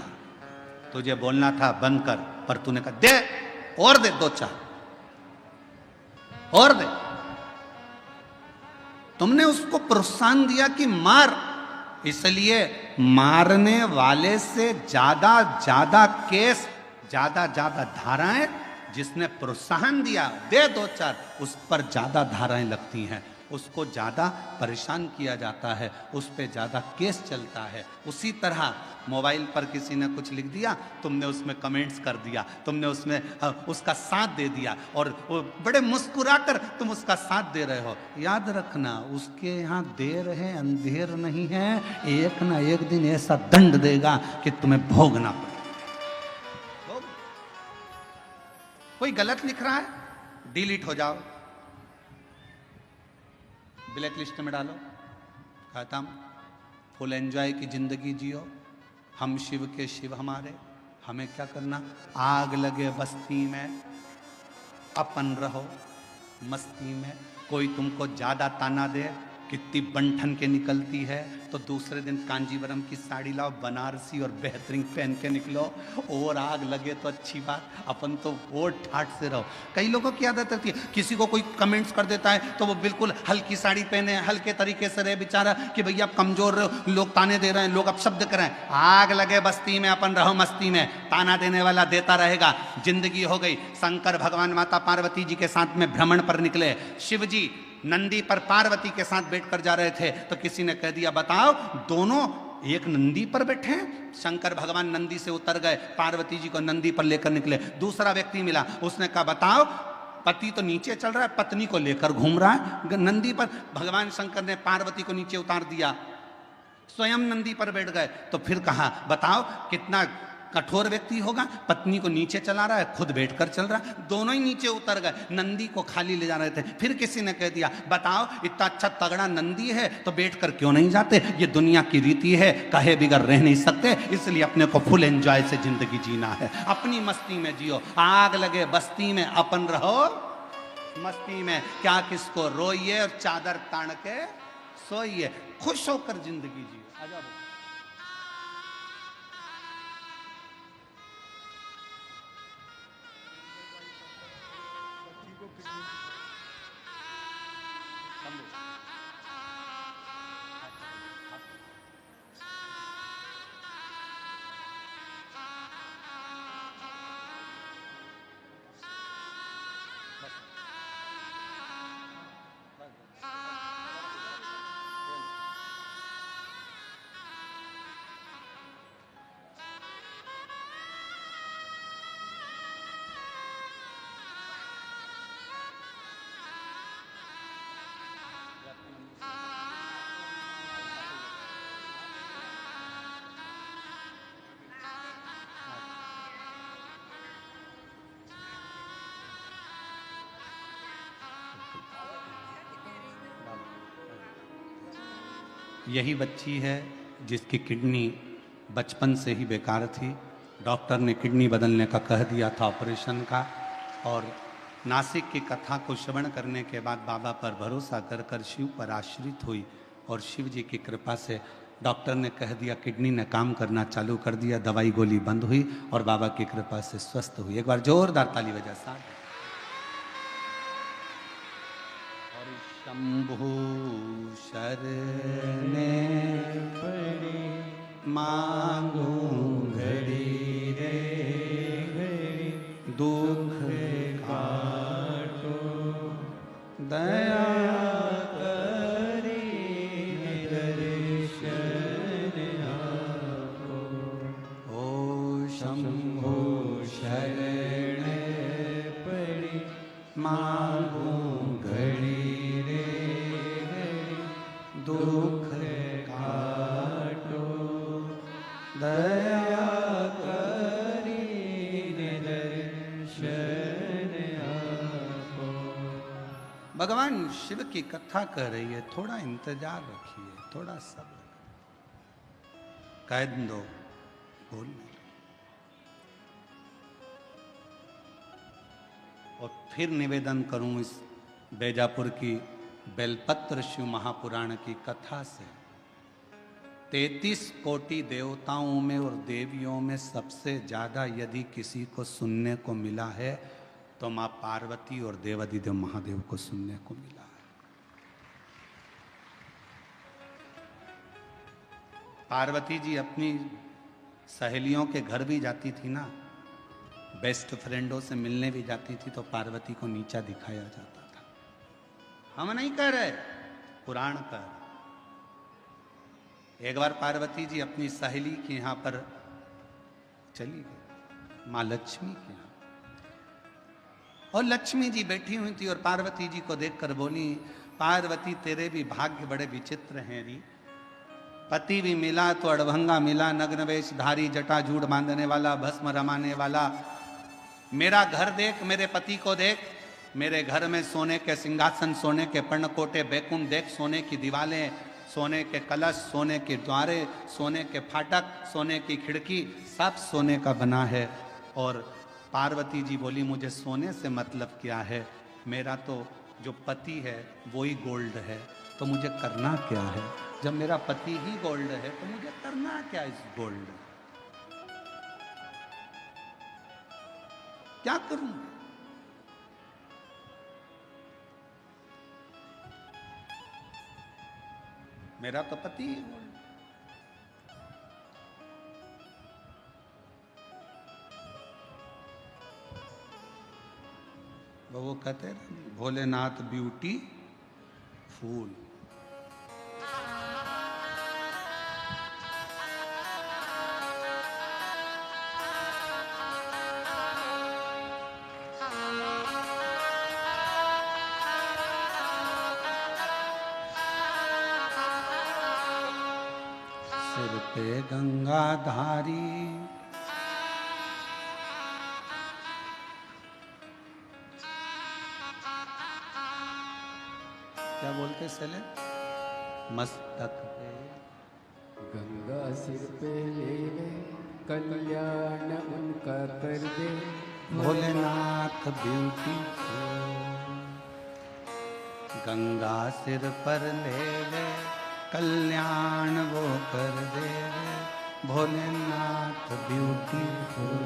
तुझे बोलना था बंद कर, पर तूने कहा दे और दे, 2-4 और दे। तुमने उसको प्रोत्साहन दिया कि मार, इसलिए मारने वाले से ज्यादा केस, ज्यादा धाराएं, जिसने प्रोत्साहन दिया दे 2-4, उस पर ज्यादा धाराएं लगती हैं, उसको ज्यादा परेशान किया जाता है, उस पर ज्यादा केस चलता है। उसी तरह मोबाइल पर किसी ने कुछ लिख दिया, तुमने उसमें कमेंट्स कर दिया, तुमने उसमें उसका साथ दे दिया और बड़े मुस्कुराकर तुम उसका साथ दे रहे हो। याद रखना, उसके यहाँ देर है अंधेर नहीं है, एक ना एक दिन ऐसा दंड देगा कि तुम्हें भोगना पड़ेगा। कोई गलत लिख रहा है, डिलीट हो जाओ, ब्लैक लिस्ट में डालो, खत्म। फुल एंजॉय की जिंदगी जियो, हम शिव के शिव हमारे, हमें क्या करना? आग लगे बस्ती में अपन रहो मस्ती में। कोई तुमको ज्यादा ताना दे, कितनी बंठन के निकलती है, तो दूसरे दिन कांजीवरम की साड़ी लाओ, बनारसी और बेहतरीन पहन के निकलो। और आग लगे तो अच्छी बात, अपन तो और ठाठ से रहो। कई लोगों की आदत होती है, किसी को कोई कमेंट्स कर देता है तो वो बिल्कुल हल्की साड़ी पहने, हल्के तरीके से रहे बेचारा, कि भैया आप कमजोर रहे, लोग ताने दे रहे हैं, लोग अपशब्द कर रहे हैं। आग लगे बस्ती में अपन रहो मस्ती में, ताना देने वाला देता रहेगा। जिंदगी हो गई। शंकर भगवान माता पार्वती जी के साथ में भ्रमण पर निकले, शिव जी नंदी पर पार्वती के साथ बैठकर जा रहे थे, तो किसी ने कह दिया बताओ दोनों एक नंदी पर बैठे हैं? शंकर भगवान नंदी से उतर गए, पार्वती जी को नंदी पर लेकर निकले। दूसरा व्यक्ति मिला, उसने कहा बताओ पति तो नीचे चल रहा है, पत्नी को लेकर घूम रहा है नंदी पर। भगवान शंकर ने पार्वती को नीचे उतार दिया, स्वयं नंदी पर बैठ गए। तो फिर कहा बताओ कितना कठोर व्यक्ति होगा, पत्नी को नीचे चला रहा है, खुद बैठकर चल रहा है। दोनों ही नीचे उतर गए, नंदी को खाली ले जा रहे थे। फिर किसी ने कह दिया बताओ इतना अच्छा तगड़ा नंदी है तो बैठकर क्यों नहीं जाते? ये दुनिया की रीति है, कहे बिगर रह नहीं सकते, इसलिए अपने को फुल एंजॉय से जिंदगी जीना है, अपनी मस्ती में जियो। आग लगे बस्ती में अपन रहो मस्ती में, क्या किसको रोइए और चादर तान के सोइए, खुश होकर जिंदगी जियो। आजा यही बच्ची है जिसकी किडनी बचपन से ही बेकार थी। डॉक्टर ने किडनी बदलने का कह दिया था, ऑपरेशन का। और नासिक की कथा को श्रवण करने के बाद बाबा पर भरोसा कर कर शिव पर आश्रित हुई और शिव जी की कृपा से डॉक्टर ने कह दिया, किडनी ने काम करना चालू कर दिया, दवाई गोली बंद हुई और बाबा की कृपा से स्वस्थ हुई। एक बार जोरदार ताली बजा साथ। शंभु शरणे पड़े मांगूं घड़ी रे घड़ी दुख काटो दया करी दर्शन आपो। ओ शंभो शरण पड़ी मांगूं घड़ी रे घड़ी दुख काटो दया करी दर्शन आपो। भगवान शिव की कथा कर रही है, थोड़ा इंतजार रखिए, थोड़ा सब्र कह दो, बोल नहीं। और फिर निवेदन करूं इस बैजापुर की बेलपत्र शिव महापुराण की कथा से, 33 कोटि देवताओं में और देवियों में सबसे ज्यादा यदि किसी को सुनने को मिला है तो मां पार्वती और देवाधिदेव महादेव को सुनने को मिला है। पार्वती जी अपनी सहेलियों के घर भी जाती थी ना, बेस्ट फ्रेंडों से मिलने भी जाती थी, तो पार्वती को नीचा दिखाया जाता था। हम नहीं कह रहे, पुराण कह रहे। एक बार पार्वती जी अपनी सहेली के यहां पर चली गई, मां लक्ष्मी के यहां, और लक्ष्मी जी बैठी हुई थी और पार्वती जी को देखकर बोली, पार्वती तेरे भी भाग्य बड़े विचित्र हैं री। पति भी मिला तो अड़भंगा मिला, नग्न वेशधारी, जटाजूड़ बांधने वाला, भस्म रमाने वाला। मेरा घर देख, मेरे पति को देख, मेरे घर में सोने के सिंहासन, सोने के पर्णकोटे, बैकुंठ देख, सोने की दीवारें, सोने के कलश, सोने के द्वारे, सोने के फाटक, सोने की खिड़की, सब सोने का बना है। और पार्वती जी बोली, मुझे सोने से मतलब क्या है, मेरा तो जो पति है वो ही गोल्ड है, तो मुझे करना क्या है? जब मेरा पति ही गोल्ड है तो मुझे करना क्या इस गोल्ड? क्या करूं? मेरा तो पति ही गोल्ड। वो कहते हैं भोलेनाथ ब्यूटी फूल। सिर पे गंगाधारी, क्या बोलते सेले, मस्तक पे गंगा सिर पे लेवे, कल्याण उनका कर दे भोलेनाथ ब्यूटी। गंगा सिर पर ले ले, कल्याण वो कर दे भोलेनाथ ब्यूटीफुल।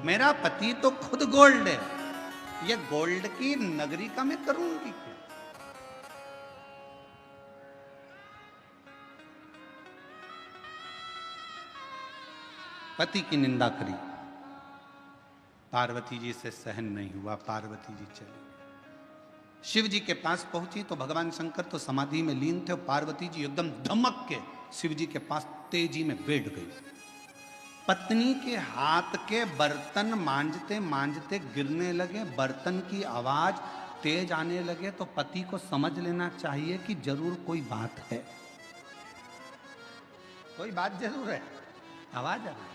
मेरा पति तो खुद गोल्ड है, ये गोल्ड की नगरी का मैं करूंगी क्या? पति की निंदा करी, पार्वती जी से सहन नहीं हुआ, पार्वती जी चली। शिव जी के पास पहुंची तो भगवान शंकर तो समाधि में लीन थे, पार्वती जी एकदम धमक के शिव जी के पास तेजी में बैठ गई। पत्नी के हाथ के बर्तन मांजते मांजते गिरने लगे, बर्तन की आवाज तेज आने लगे, तो पति को समझ लेना चाहिए कि जरूर कोई बात है, कोई बात जरूर है, आवाज आ रही है।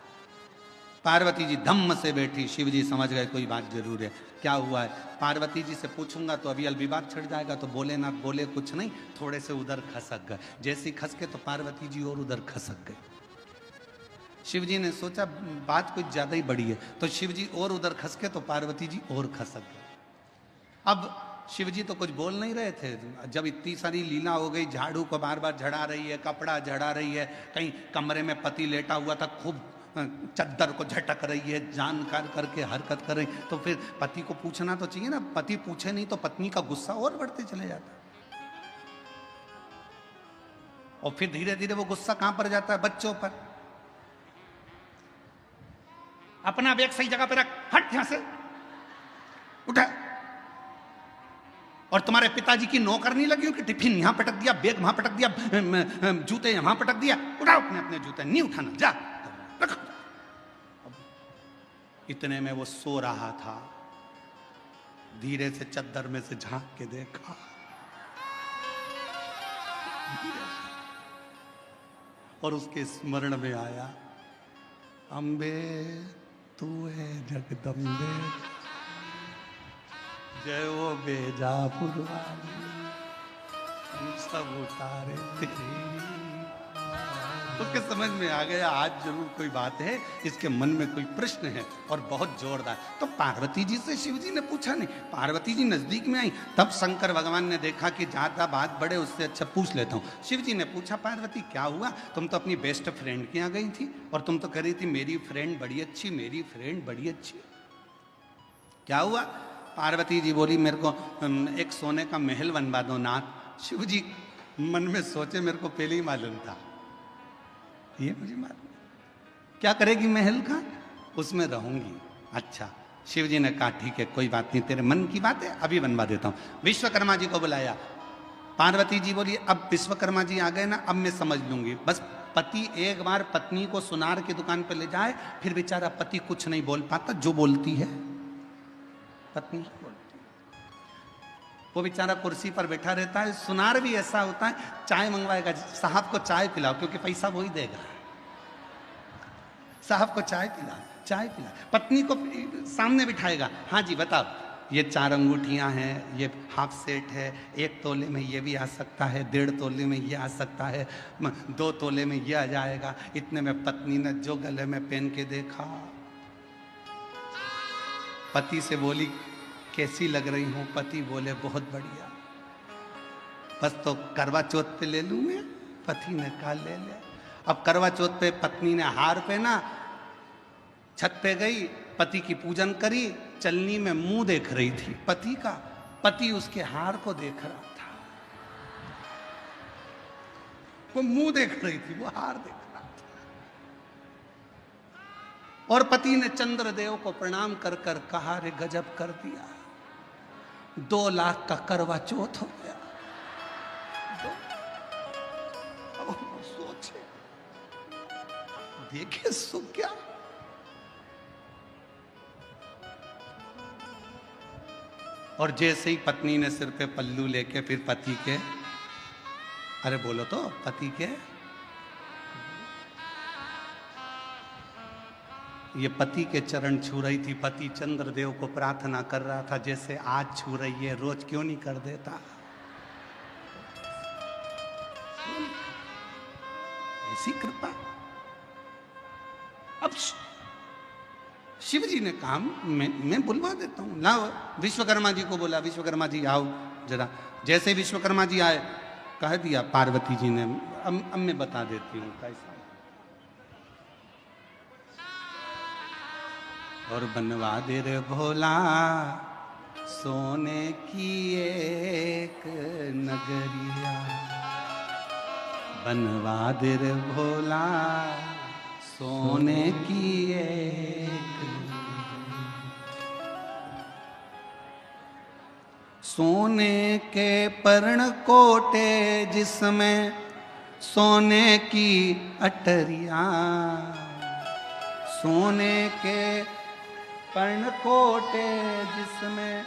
पार्वती जी धम्म से बैठी, शिव जी समझ गए कोई बात जरूर है। क्या हुआ है? पार्वती जी से पूछूंगा तो अभी विवाद छिड़ जाएगा, तो बोले ना बोले कुछ नहीं, थोड़े से उधर खसक गए। जैसे खसके तो पार्वती जी और उधर खसक गए। शिव जी ने सोचा बात कुछ ज्यादा ही बड़ी है, तो शिव जी और उधर खसके तो पार्वती जी और खसक गए। अब शिव जी तो कुछ बोल नहीं रहे थे, जब इतनी सारी लीला हो गई, झाड़ू को बार बार झड़ा रही है, कपड़ा झड़ा रही है, कहीं कमरे में पति लेटा हुआ था, खूब चद्दर को झटक रही है, जानकार करके हरकत कर रही, तो फिर पति को पूछना तो चाहिए ना। पति पूछे नहीं तो पत्नी का गुस्सा और बढ़ते चले जाता, और फिर धीरे धीरे वो गुस्सा कहां पर जाता है? बच्चों पर। अपना बैग सही जगह पे रख, हट यहां से, उठा। और तुम्हारे पिताजी की नौकर नहीं लगी हो कि टिफिन यहां पटक दिया, बैग वहां पटक दिया, जूते यहां पटक दिया। उठाओ अपने अपने जूते, नहीं उठाना, जा रख। इतने में वो सो रहा था, धीरे से चद्दर में से झांक के देखा, और उसके स्मरण में आया, अम्बे तू है जगदम्बे, जय वो बेजापुर वाली, हम सब उतारे तेरी। उसके समझ में आ गया आज जरूर कोई बात है, इसके मन में कोई प्रश्न है और बहुत जोरदार। तो पार्वती जी से शिव जी ने पूछा नहीं, पार्वती जी नजदीक में आई, तब शंकर भगवान ने देखा कि ज्यादा बात बढ़े उससे अच्छा पूछ लेता हूँ। शिव जी ने पूछा, पार्वती क्या हुआ, तुम तो अपनी बेस्ट फ्रेंड के यहाँ गई थी और तुम तो कह रही थी मेरी फ्रेंड बड़ी अच्छी, मेरी फ्रेंड बड़ी अच्छी, क्या हुआ? पार्वती जी बोली, मेरे को एक सोने का महल बनवा दो नाथ। शिव जी मन में सोचे, मेरे को पहले ही मालूम था, ये मुझे मालूम, क्या करेगी महल का, उसमें रहूंगी। अच्छा, शिव जी ने कहा ठीक है कोई बात नहीं, तेरे मन की बात है, अभी बनवा देता हूं। विश्वकर्मा जी को बुलाया। पार्वती जी बोली, अब विश्वकर्मा जी आ गए ना, अब मैं समझ लूंगी। बस पति एक बार पत्नी को सुनार की दुकान पर ले जाए, फिर बेचारा पति कुछ नहीं बोल पाता, जो बोलती है पत्नी बोलती है। वो बेचारा कुर्सी पर बैठा रहता है। सुनार भी ऐसा होता है, चाय मंगवाएगा, साहब को चाय पिलाओ, क्योंकि पैसा वो ही देगा, साहब को चाय पिला, चाय पिला। पत्नी को सामने बिठाएगा, हाँ जी बताओ, ये 4 अंगूठियां हैं, ये हाफ सेट है, 1 तोले में ये भी आ सकता है, 1.5 तोले में ये आ सकता है, 2 तोले में ये आ जाएगा। इतने में पत्नी ने जो गले में पहन के देखा, पति से बोली कैसी लग रही हूं? पति बोले बहुत बढ़िया। बस तो करवा चौथ पे ले लूं मैं? पति ने कहा ले ले। अब करवा चौथ पे पत्नी ने हार पहना, छत पे गई, पति की पूजन करी, चलनी में मुंह देख रही थी पति का, पति उसके हार को देख रहा था, वो मुंह देख रही थी, वो हार देख रहा था। और पति ने चंद्रदेव को प्रणाम कर कर कहा, रे गजब कर दिया, 2 लाख का करवा चौथ हो गया। अब सोचे, देखे सुख क्या। और जैसे ही पत्नी ने सिर पे पल्लू लेके फिर पति के, अरे बोलो तो, पति के, ये पति के चरण छू रही थी। पति चंद्रदेव को प्रार्थना कर रहा था, जैसे आज छू रही है, रोज क्यों नहीं कर देता? ऐसी कृपा। अब शिव जी ने कहा, मैं बुलवा देता हूं, लाओ। विश्वकर्मा जी को बोला, विश्वकर्मा जी आओ जरा। जैसे विश्वकर्मा जी आए, कह दिया पार्वती जी ने, अब मैं बता देती हूँ कैसा। और बनवा दे रे भोला सोने की एक नगरिया, बनवा दे रे भोला सोने की एक, सोने के पर्ण कोटे जिसमें सोने की अटरिया, सोने के पर्ण कोटे जिसमें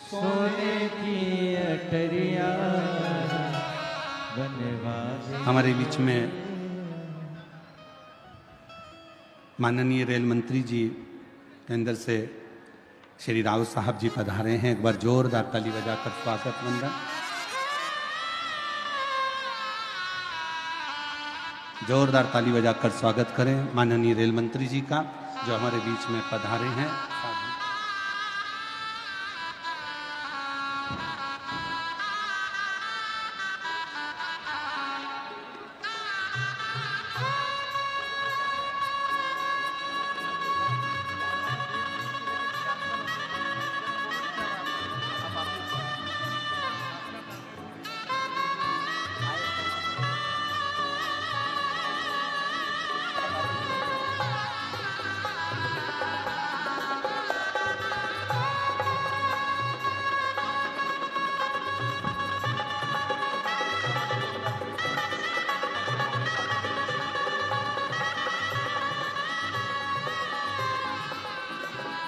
सोने की अटरिया, बनवा दे। हमारे बीच में माननीय रेल मंत्री जी के अंदर से श्री राव साहब जी पधारे हैं। एक बार जोरदार ताली बजाकर स्वागत वंदन। जोरदार ताली बजाकर स्वागत करें माननीय रेल मंत्री जी का, जो हमारे बीच में पधारे हैं।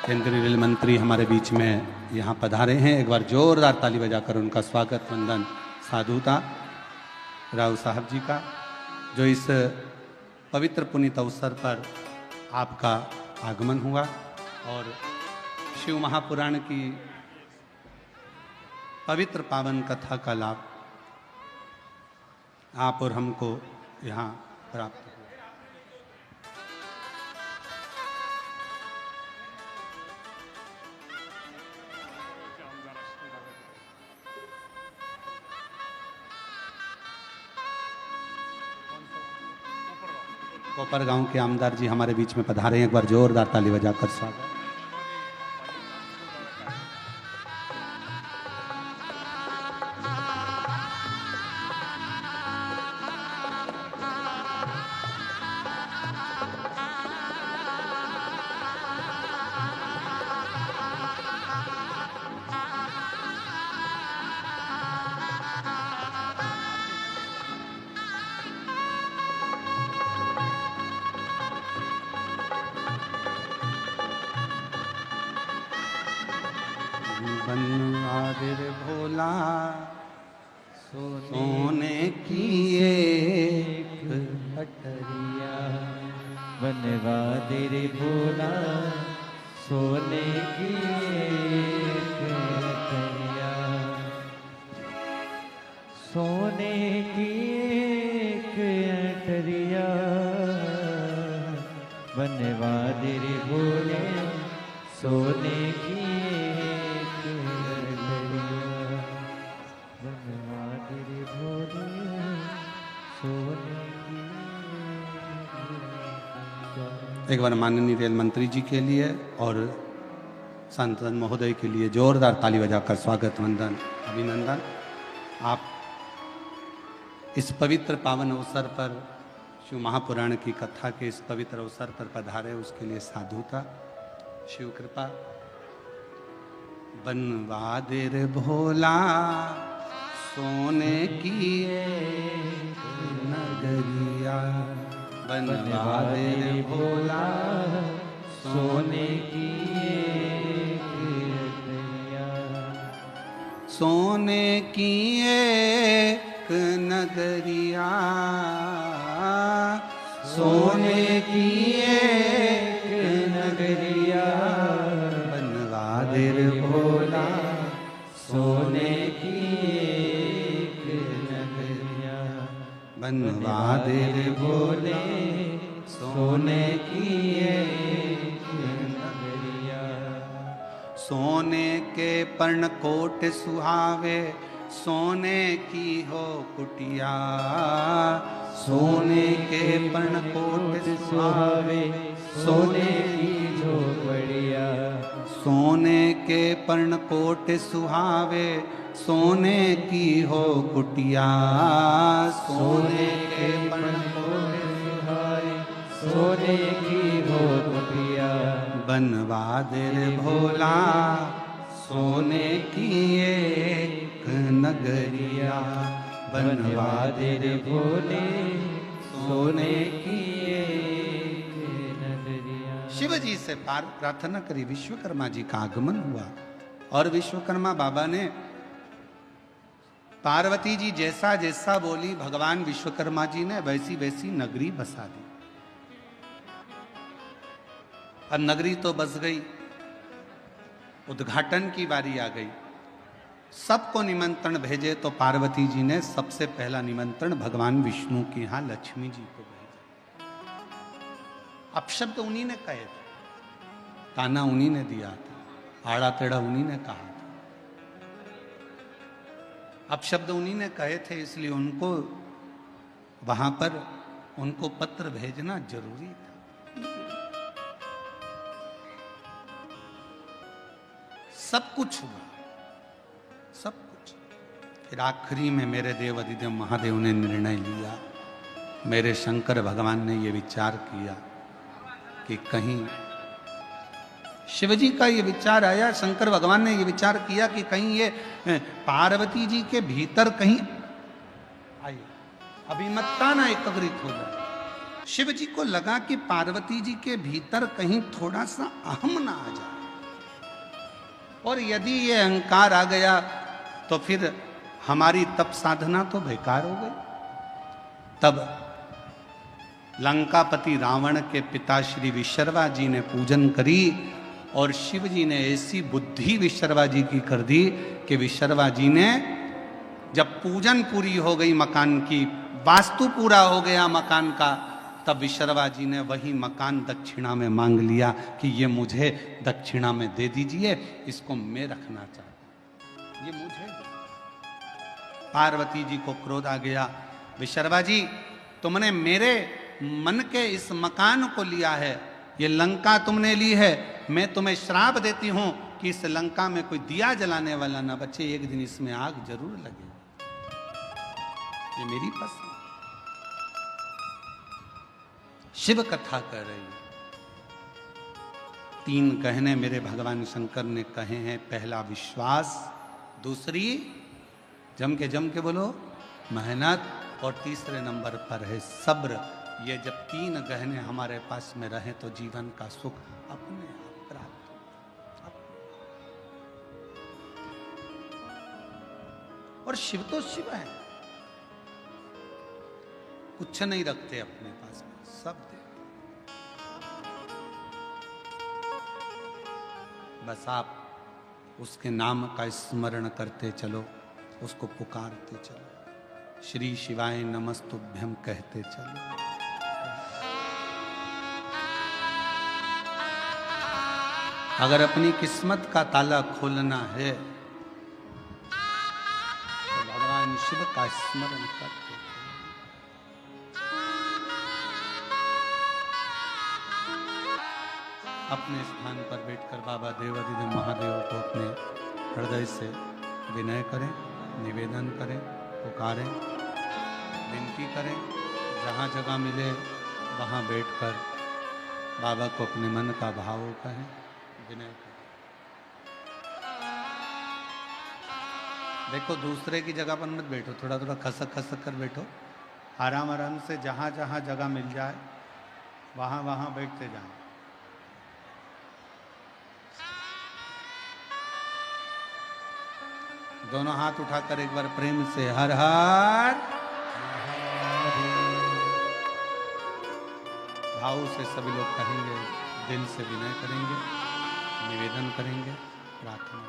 केंद्रीय रेल मंत्री हमारे बीच में यहाँ पधारे हैं। एक बार जोरदार ताली बजाकर उनका स्वागत वंदन साधुता राव साहब जी का, जो इस पवित्र पुनीत अवसर पर आपका आगमन हुआ और शिव महापुराण की पवित्र पावन कथा का लाभ आप और हमको यहाँ प्राप्त हुआ। कोपर गांव के आमदार जी हमारे बीच में पधारे हैं। एक बार जोरदार ताली बजाकर स्वागत। बनवादिर भोला सोने की एक अटरिया, बनवादिर भोला सोने की एक अटरिया, सोने की एक अटरिया, बनवादिर भोले सोने की एक बार माननीय रेल मंत्री जी के लिए और संतन महोदय के लिए जोरदार ताली बजाकर स्वागत वंदन अभिनंदन। आप इस पवित्र पावन अवसर पर शिव महापुराण की कथा के इस पवित्र अवसर पर पधारे, उसके लिए साधुता शिव कृपा। बनवादिर भोला सोने की एक नगरिया, बनवादिर भोला सोने की एक नगरिया, सोने की एक नगरिया, सोने की एक नगरिया, बनवादिर भोला सोने की एक नगरिया, बनवादिर भोले सोने की एक नगरिया, सोने के पर्णकोट सुहावे सोने की हो कुटिया, सोने के पर्णकोट सुहावे सोने की झोपड़िया, सोने के पर्णकोट सुहावे सोने की हो कुटिया, सोने के पर्णकोट सुहावे सोने की हो कुटिया, बनवादिर भोला सोने की एक नगरिया, बनवादिर भोले सोने की एक नगरिया। शिव जी से प्रार्थना करी, विश्वकर्मा जी का आगमन हुआ और विश्वकर्मा बाबा ने पार्वती जी जैसा जैसा बोली, भगवान विश्वकर्मा जी ने वैसी वैसी नगरी बसा दी। अब नगरी तो बस गई, उद्घाटन की बारी आ गई। सबको निमंत्रण भेजे तो पार्वती जी ने सबसे पहला निमंत्रण भगवान विष्णु के यहां लक्ष्मी जी को भेजा। अपशब्द उन्हीं ने कहे थे, ताना उन्हीं ने दिया था, आड़ा टेढ़ा उन्हीं ने कहा था, अपशब्द उन्हीं ने कहे थे, इसलिए उनको वहां पर उनको पत्र भेजना जरूरी था। सब कुछ हुआ, सब कुछ। फिर आखिरी में मेरे देव अधिदेव महादेव ने निर्णय लिया, मेरे शंकर भगवान ने ये विचार किया कि कहीं शिवजी का ये विचार आया, शंकर भगवान ने ये विचार किया कि कहीं ये पार्वती जी के भीतर कहीं आई अभिमत्ता ना एकत्रित हो जाए। शिव जी को लगा कि पार्वती जी के भीतर कहीं थोड़ा सा अहम ना आ जाए। और यदि ये अहंकार आ गया तो फिर हमारी तप साधना तो बेकार हो गई। तब लंकापति रावण के पिता श्री विशर्वा जी ने पूजन करी और शिव जी ने ऐसी बुद्धि विशर्वा जी की कर दी कि विशर्वा जी ने जब पूजन पूरी हो गई मकान की, वास्तु पूरा हो गया मकान का, तब विशर्वा जी ने वही मकान दक्षिणा में मांग लिया कि ये मुझे दक्षिणा में दे दीजिए, इसको मैं रखना चाहता हूं, ये मुझे दे। पार्वती जी को क्रोध आ गया, विशर्वा जी तुमने मेरे मन के इस मकान को लिया है, ये लंका तुमने ली है, मैं तुम्हें श्राप देती हूं कि इस लंका में कोई दिया जलाने वाला ना बचे, एक दिन इसमें आग जरूर लगे, ये मेरी पसंद। शिव कथा कर रही है। 3 कहने मेरे भगवान शंकर ने कहे हैं। पहला विश्वास, दूसरी जम के बोलो मेहनत, और तीसरे नंबर पर है सब्र। ये जब 3 गहने हमारे पास में रहे तो जीवन का सुख अपने आप प्राप्त हो। और शिव तो शिव है, कुछ नहीं रखते अपने पास में, सब दे। बस आप उसके नाम का स्मरण करते चलो, उसको पुकारते चलो, श्री शिवाय नमस्तुभ्यम कहते चलो। अगर अपनी किस्मत का ताला खोलना है तो भगवान शिव का स्मरण करते। अपने स्थान पर बैठकर बाबा देवाधिदेव महादेव को अपने हृदय से विनय करें, निवेदन करें, पुकारें, विनती करें। जहाँ जगह मिले वहाँ बैठकर बाबा को अपने मन का भाव कहें, विनय करें। देखो दूसरे की जगह पर मत बैठो, थोड़ा थोड़ा खसक खसक कर बैठो, आराम आराम से जहाँ जहाँ जगह मिल जाए वहाँ वहाँ बैठते जाएं। दोनों हाथ उठाकर एक बार प्रेम से हर हर भाव से सभी लोग कहेंगे, दिल से विनय करेंगे, निवेदन करेंगे, प्रार्थना।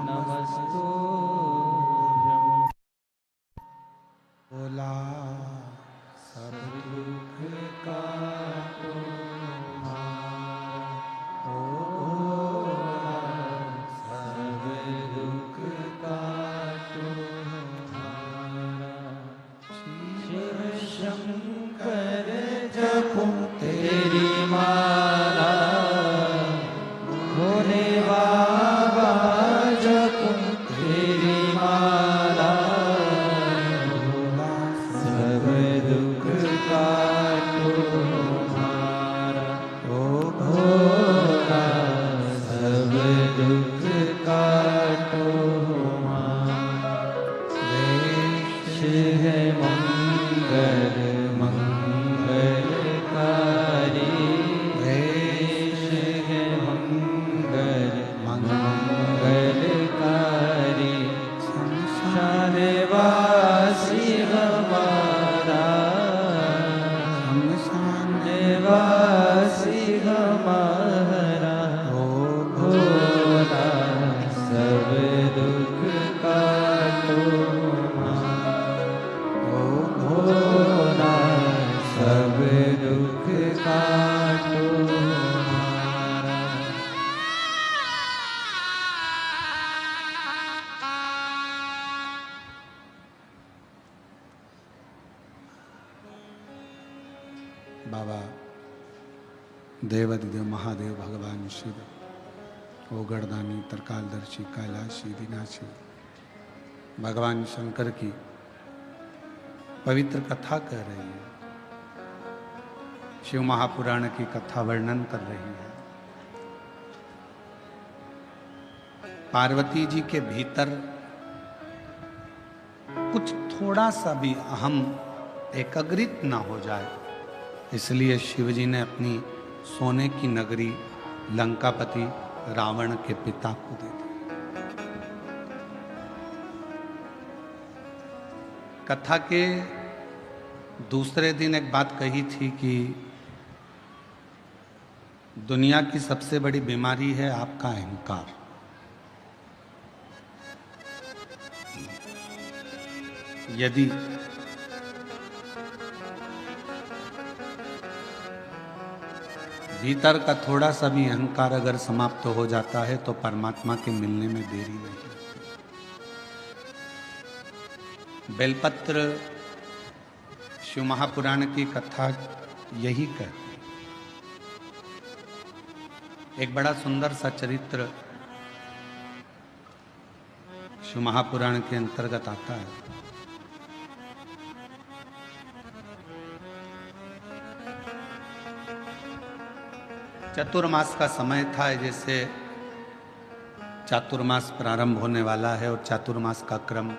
नमस्तु बाबा देवाधिदेव महादेव भगवान शिव, ओगरदानी, तरकालदर्शी, कैलाशी, विनाशी भगवान शंकर की पवित्र कथा कह रही है। शिव महापुराण की कथा वर्णन कर रही है। पार्वती जी के भीतर कुछ थोड़ा सा भी अहम एकाग्रित ना हो जाए, इसलिए शिव जी ने अपनी सोने की नगरी लंकापति रावण के पिता को दे दी। कथा के दूसरे दिन एक बात कही थी कि दुनिया की सबसे बड़ी बीमारी है आपका अहंकार। यदि भीतर का थोड़ा सा भी अहंकार अगर समाप्त हो जाता है तो परमात्मा के मिलने में देरी नहीं होती। बेलपत्र शिव महापुराण की कथा यही कहती है। एक बड़ा सुंदर सा चरित्र शिव महापुराण के अंतर्गत आता है। चतुर्मास का समय था, जैसे चातुर्मास प्रारंभ होने वाला है और चातुर्मास का क्रम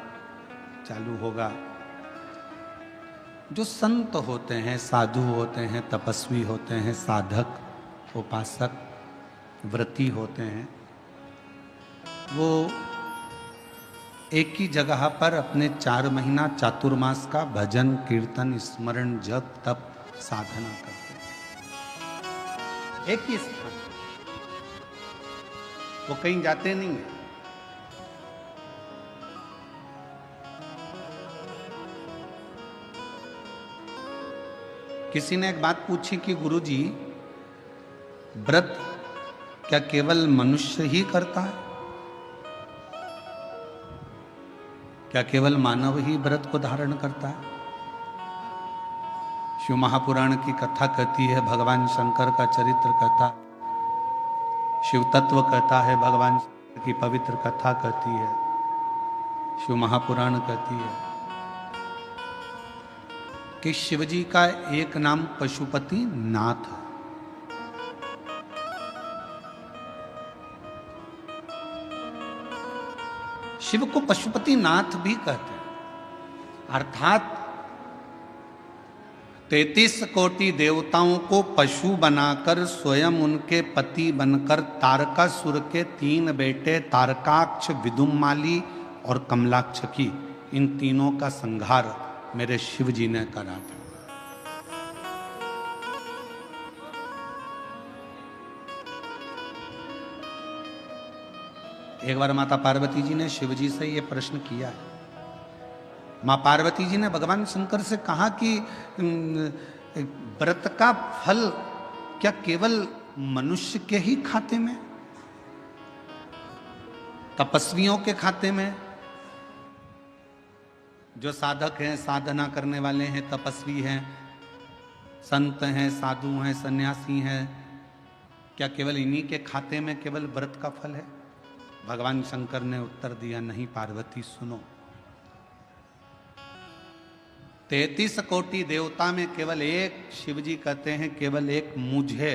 चालू होगा। जो संत होते हैं, साधु होते हैं, तपस्वी होते हैं, साधक, उपासक, व्रती होते हैं, वो एक ही जगह पर अपने 4 महीना चातुर्मास का भजन, कीर्तन, स्मरण, जप, तप, साधना करते हैं। एक ही स्थान, वो कहीं जाते नहीं है। किसी ने एक बात पूछी कि गुरुजी, व्रत क्या केवल मनुष्य ही करता है? क्या केवल मानव ही व्रत को धारण करता है? शिव महापुराण की कथा कहती है, भगवान शंकर का चरित्र कहता, शिव तत्व कहता है, भगवान शंकर की पवित्र कथा कहती है, शिव महापुराण कहती है कि शिव जी का एक नाम पशुपति नाथ है। शिव को पशुपति नाथ भी कहते हैं, अर्थात 33 कोटि देवताओं को पशु बनाकर स्वयं उनके पति बनकर तारकासुर के 3 बेटे तारकाक्ष, विदुमाली और कमलाक्ष की, इन तीनों का संहार मेरे शिव जी ने करा था। एक बार माता पार्वती जी ने शिव जी से यह प्रश्न किया है। मां पार्वती जी ने भगवान शंकर से कहा कि व्रत का फल क्या केवल मनुष्य के ही खाते में, तपस्वियों के खाते में? जो साधक हैं, साधना करने वाले हैं, तपस्वी हैं, संत हैं, साधु हैं, सन्यासी हैं, क्या केवल इन्हीं के खाते में केवल व्रत का फल है? भगवान शंकर ने उत्तर दिया, नहीं पार्वती सुनो, 33 कोटि देवता में केवल एक, शिव जी कहते हैं केवल एक मुझे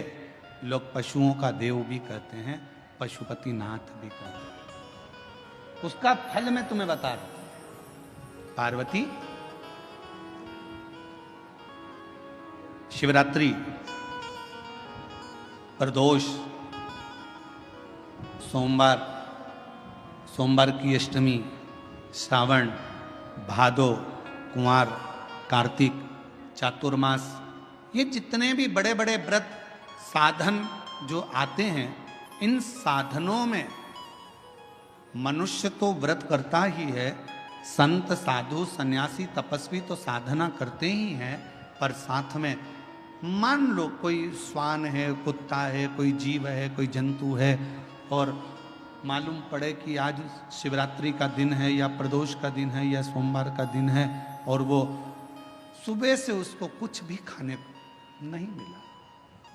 लोग पशुओं का देव भी कहते हैं, पशुपति नाथ भी कहते हैं। उसका फल मैं तुम्हें बता रहा हूं। पार्वती, शिवरात्रि, प्रदोष, सोमवार की अष्टमी, श्रावण, भादो, कुंवार, कार्तिक, चातुर्मास, ये जितने भी बड़े बड़े व्रत साधन जो आते हैं, इन साधनों में मनुष्य तो व्रत करता ही है, संत, साधु, सन्यासी, तपस्वी तो साधना करते ही हैं, पर साथ में मान लो कोई श्वान है, कुत्ता है, कोई जीव है, कोई जंतु है, और मालूम पड़े कि आज शिवरात्रि का दिन है या प्रदोष का दिन है या सोमवार का दिन है, और वो सुबह से उसको कुछ भी खाने नहीं मिला,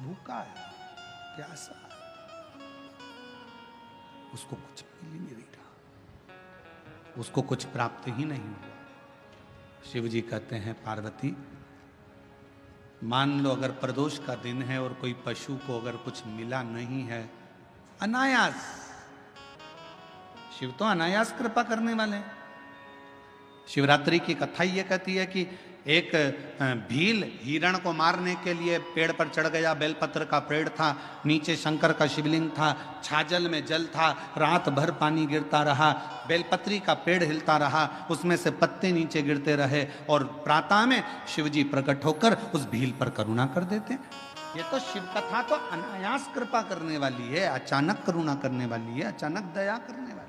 भूखा है, प्यासा है, उसको कुछ मिल ही नहीं रहा, उसको कुछ प्राप्त ही नहीं हुआ। शिव जी कहते हैं पार्वती, मान लो अगर प्रदोष का दिन है और कोई पशु को अगर कुछ मिला नहीं है, अनायास, शिव तो अनायास कृपा करने वाले हैं। शिवरात्रि की कथा ये कहती है कि एक भील हिरण को मारने के लिए पेड़ पर चढ़ गया, बेलपत्र का पेड़ था, नीचे शंकर का शिवलिंग था, छाजल में जल था, रात भर पानी गिरता रहा, बेलपत्री का पेड़ हिलता रहा, उसमें से पत्ते नीचे गिरते रहे और प्रातः में शिवजी प्रकट होकर उस भील पर करुणा कर देते। ये तो शिव कथा तो अनायास कृपा करने वाली है, अचानक करुणा करने वाली है, अचानक दया करने वाली।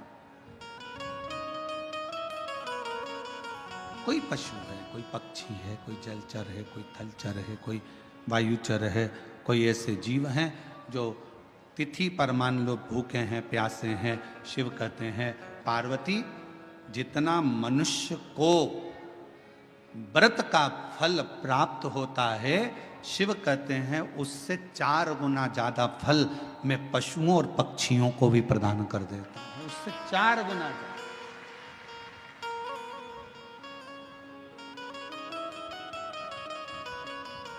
कोई पशु है, कोई पक्षी है, कोई जलचर है, कोई थलचर है, कोई वायुचर है, कोई ऐसे जीव हैं जो तिथि पर मान लो भूखे हैं, प्यासे हैं, शिव कहते हैं पार्वती जितना मनुष्य को व्रत का फल प्राप्त होता है, शिव कहते हैं उससे 4 गुना ज्यादा फल मैं पशुओं और पक्षियों को भी प्रदान कर देता हूं, उससे 4 गुना ज्यादा।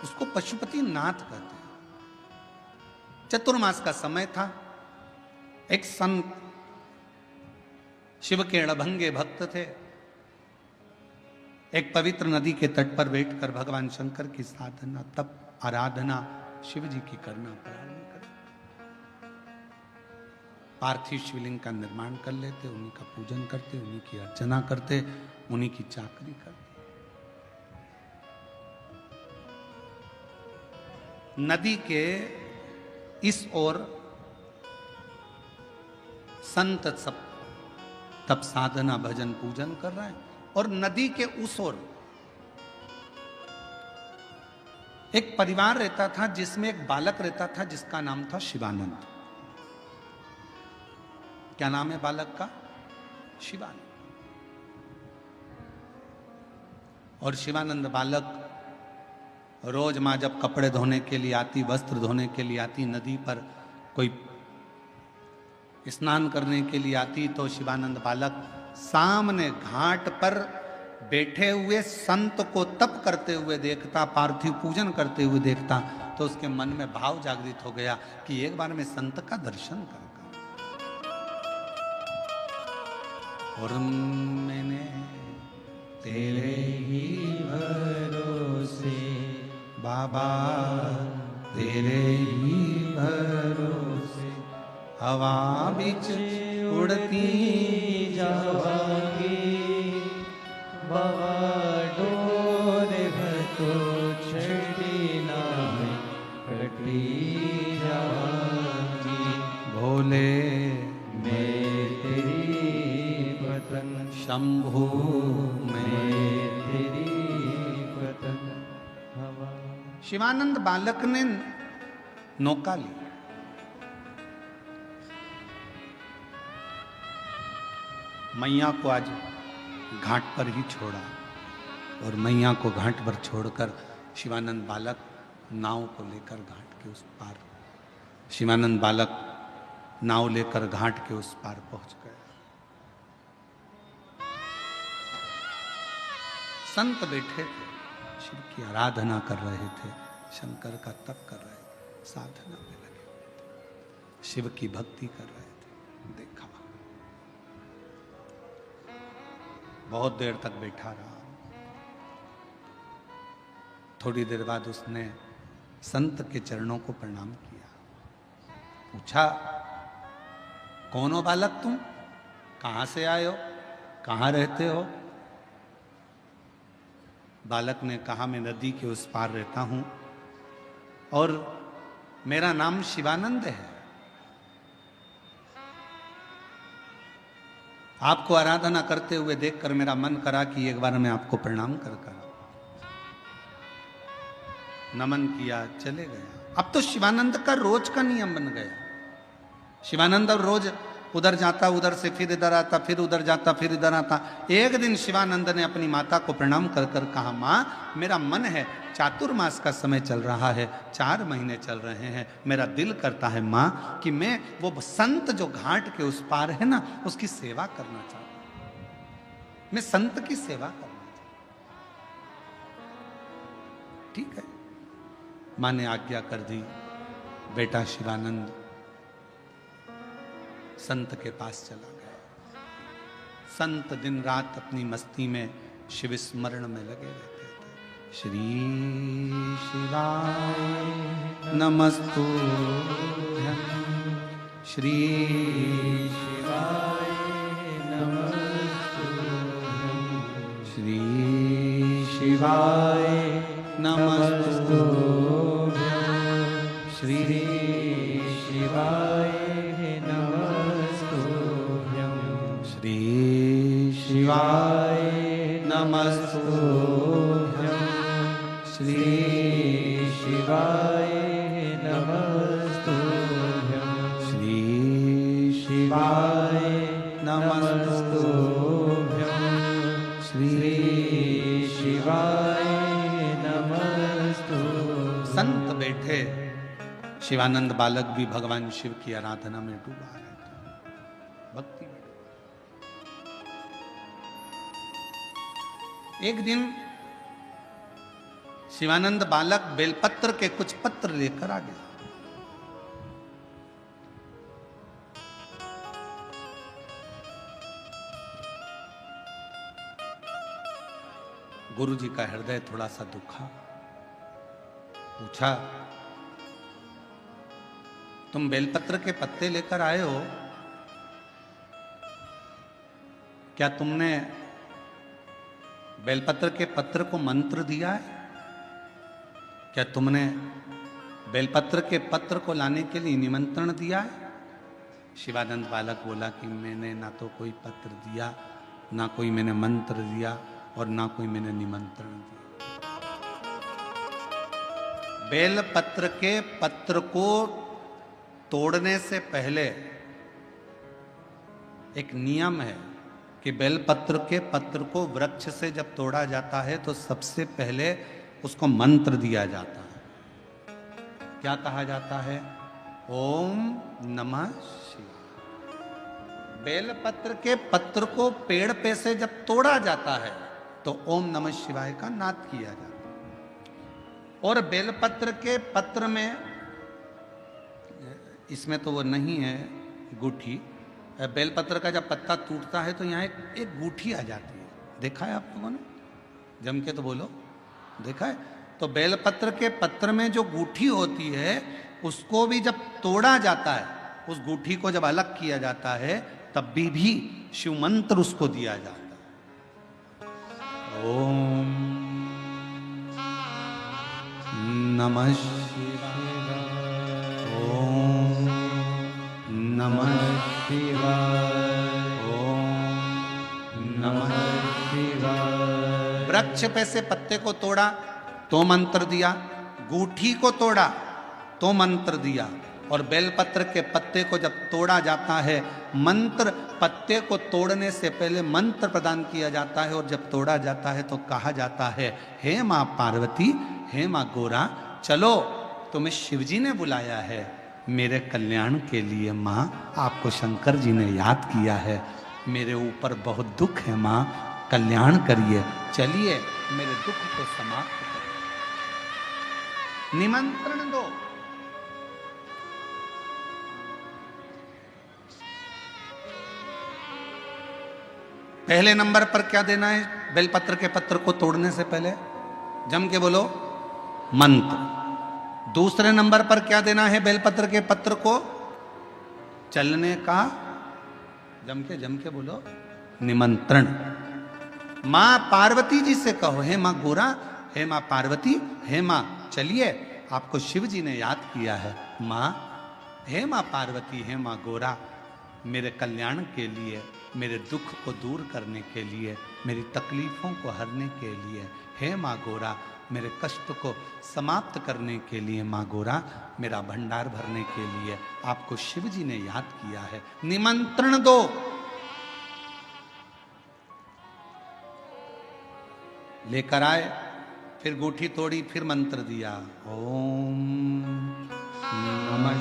उसको पशुपति नाथ कहते हैं। चतुर्मास का समय था, एक संत शिव के अड़भंगे भक्त थे, एक पवित्र नदी के तट पर बैठकर भगवान शंकर की साधना, तप, आराधना शिव जी की करना प्रारंभ कर, पार्थिव शिवलिंग का निर्माण कर लेते, उन्हीं का पूजन करते, उन्हीं की अर्चना करते, उन्हीं की चाकरी करते। नदी के इस ओर संत सब तप साधना भजन पूजन कर रहे हैं और नदी के उस ओर एक परिवार रहता था जिसमें एक बालक रहता था जिसका नाम था शिवानंद। क्या नाम है बालक का? शिवानंद। और शिवानंद बालक रोज माँ जब कपड़े धोने के लिए आती, वस्त्र धोने के लिए आती, नदी पर कोई स्नान करने के लिए आती, तो शिवानंद बालक सामने घाट पर बैठे हुए संत को तप करते हुए देखता, पार्थिव पूजन करते हुए देखता, तो उसके मन में भाव जागृत हो गया कि एक बार मैं संत का दर्शन करूंगा। और मैंने तेरे ही भरोसे बाबा, तेरे ही भरोसे हवा बिच उड़ती जावांगी, बाबा डोर भतो छड़ी नाम कटी जावांगी, भोले मैं तेरी वतन शंभू मैं तेरी वतन हवा। शिवानंद बालक ने नौका ली, मैया को आज घाट पर ही छोड़ा और मैया को घाट पर छोड़कर शिवानंद बालक नाव को लेकर घाट के उस पार, शिवानंद बालक नाव लेकर घाट के उस पार पहुंच गए। संत बैठे थे, शिव की आराधना कर रहे थे, शंकर का तप कर रहे थे, साधना में लगे थे, शिव की भक्ति कर रहे थे। देखा बहुत देर तक बैठा रहा, थोड़ी देर बाद उसने संत के चरणों को प्रणाम किया, पूछा कौन हो बालक तुम, कहां से आए हो, कहां रहते हो? बालक ने कहा मैं नदी के उस पार रहता हूं और मेरा नाम शिवानंद है। आपको आराधना करते हुए देखकर मेरा मन करा कि एक बार मैं आपको प्रणाम कर नमन किया, चले गया। अब तो शिवानंद का रोज का नियम बन गया। शिवानंद अब रोज उधर जाता, उधर से फिर इधर आता, फिर उधर जाता, फिर इधर आता। एक दिन शिवानंद ने अपनी माता को प्रणाम कर कर कहा, माँ मेरा मन है, चातुर्मास का समय चल रहा है, 4 महीने चल रहे हैं, मेरा दिल करता है माँ कि मैं वो संत जो घाट के उस पार है ना, उसकी सेवा करना चाहता हूं, मैं संत की सेवा करना चाहता हूं। ठीक है, माँ ने आज्ञा कर दी। बेटा शिवानंद संत के पास चला गया। संत दिन रात अपनी मस्ती में शिव स्मरण में लगे रहते थे। श्री शिवाय नमस्तुभ्यं, श्री शिवाय नमस्तुभ्यं, श्री शिवाय नमस्तुभ्यं, श्री शिवाय नमस्तुभ्यं, श्री शिवाय नमस्तुभ्यं, श्री शिवाय नमस्तुभ्यं, श्री शिवाय नमस्तुभ्यं, श्री शिवाय नमस्तुभ्यं। संत बैठे, शिवानंद बालक भी भगवान शिव की आराधना में डूबा रहता, भक्ति में। एक दिन शिवानंद बालक बेलपत्र के कुछ पत्र लेकर आ गया। गुरु जी का हृदय थोड़ा सा दुखा। पूछा, तुम बेलपत्र के पत्ते लेकर आए हो, क्या तुमने बेलपत्र के पत्र को मंत्र दिया है? क्या तुमने बेलपत्र के पत्र को लाने के लिए निमंत्रण दिया है? शिवानंद बालक बोला कि मैंने ना तो कोई पत्र दिया, ना कोई मैंने मंत्र दिया, और ना कोई मैंने निमंत्रण दिया। बेलपत्र के पत्र को तोड़ने से पहले एक नियम है कि बेलपत्र के पत्र को वृक्ष से जब तोड़ा जाता है तो सबसे पहले उसको मंत्र दिया जाता है। क्या कहा जाता है? ओम नमः शिवाय। बेलपत्र के पत्र को पेड़ पे से जब तोड़ा जाता है तो ओम नमः शिवाय का नाद किया जाता है। और बेलपत्र के पत्र में, इसमें तो वो नहीं है गूठी, बेलपत्र का जब पत्ता टूटता है तो यहाँ एक गूठी आ जाती है। देखा है आप लोगों ने? जम के तो बोलो, देखा है? तो बेलपत्र के पत्र में जो गूठी होती है उसको भी जब तोड़ा जाता है, उस गूठी को जब अलग किया जाता है, तब भी शिव मंत्र उसको दिया जाता है। ओम नमः शिवाय, ओम नमः शिवाय, ओम नमः शिवाय। वृक्ष पे से पत्ते को तोड़ा तो मंत्र दिया, गूठी को तोड़ा तो मंत्र दिया, और बेलपत्र के पत्ते को जब तोड़ा जाता है, मंत्र पत्ते को तोड़ने से पहले मंत्र प्रदान किया जाता है, और जब तोड़ा जाता है तो कहा जाता है, हे माँ पार्वती, हे माँ गोरा, चलो तुम्हें शिवजी ने बुलाया है मेरे कल्याण के लिए। माँ, आपको शंकर जी ने याद किया है, मेरे ऊपर बहुत दुख है माँ, कल्याण करिए, चलिए मेरे दुख को समाप्त करिए, निमंत्रण दो। पहले नंबर पर क्या देना है बेलपत्र के पत्र को तोड़ने से पहले? जम के बोलो, मंत्र। दूसरे नंबर पर क्या देना है बेलपत्र के पत्र को चलने का? जम के बोलो, निमंत्रण। मां पार्वती जी से कहो, हे मां गोरा, हे मां पार्वती, हे मां चलिए, आपको शिव जी ने याद किया है। मां, हे मां पार्वती, हे मां गोरा, मेरे कल्याण के लिए मेरे दुख को दूर करने के लिए, मेरी तकलीफ़ों को हरने के लिए, हे माँ गोरा मेरे कष्ट को समाप्त करने के लिए, माँ गोरा मेरा भंडार भरने के लिए आपको शिव जी ने याद किया है, निमंत्रण दो। लेकर आए, फिर गूठी तोड़ी, फिर मंत्र दिया, ओम नमः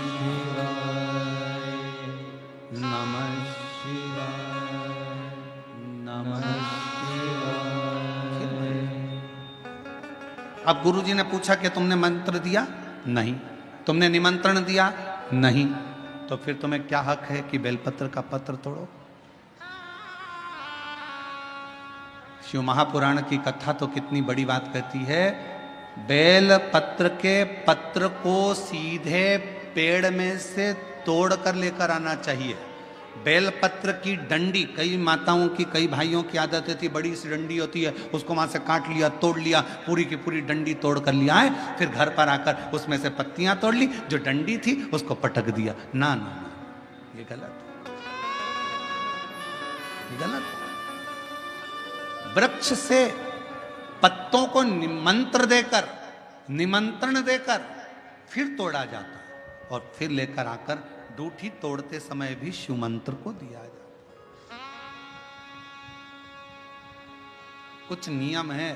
शिवाय, नमः शिवाय, नमः शिवाय। अब गुरुजी ने पूछा कि तुमने मंत्र दिया? नहीं। तुमने निमंत्रण दिया? नहीं। तो फिर तुम्हें क्या हक है कि बेलपत्र का पत्र तोड़ो? शिव महापुराण की कथा तो कितनी बड़ी बात कहती है, बेल पत्र के पत्र को सीधे पेड़ में से तोड़ कर लेकर आना चाहिए। बेल पत्र की डंडी, कई माताओं की, कई भाइयों की आदत थी, बड़ी सी डंडी होती है, उसको वहां से काट लिया, तोड़ लिया, पूरी की पूरी डंडी तोड़ कर लिया है, फिर घर पर आकर उसमें से पत्तियां तोड़ ली, जो डंडी थी उसको पटक दिया। ना ना ना, ये गलत, ये गलत। वृक्ष से पत्तों को निमंत्रण देकर फिर तोड़ा जाता है, और फिर लेकर आकर डूठी तोड़ते समय भी शिव मंत्र को दिया जाता है। कुछ नियम है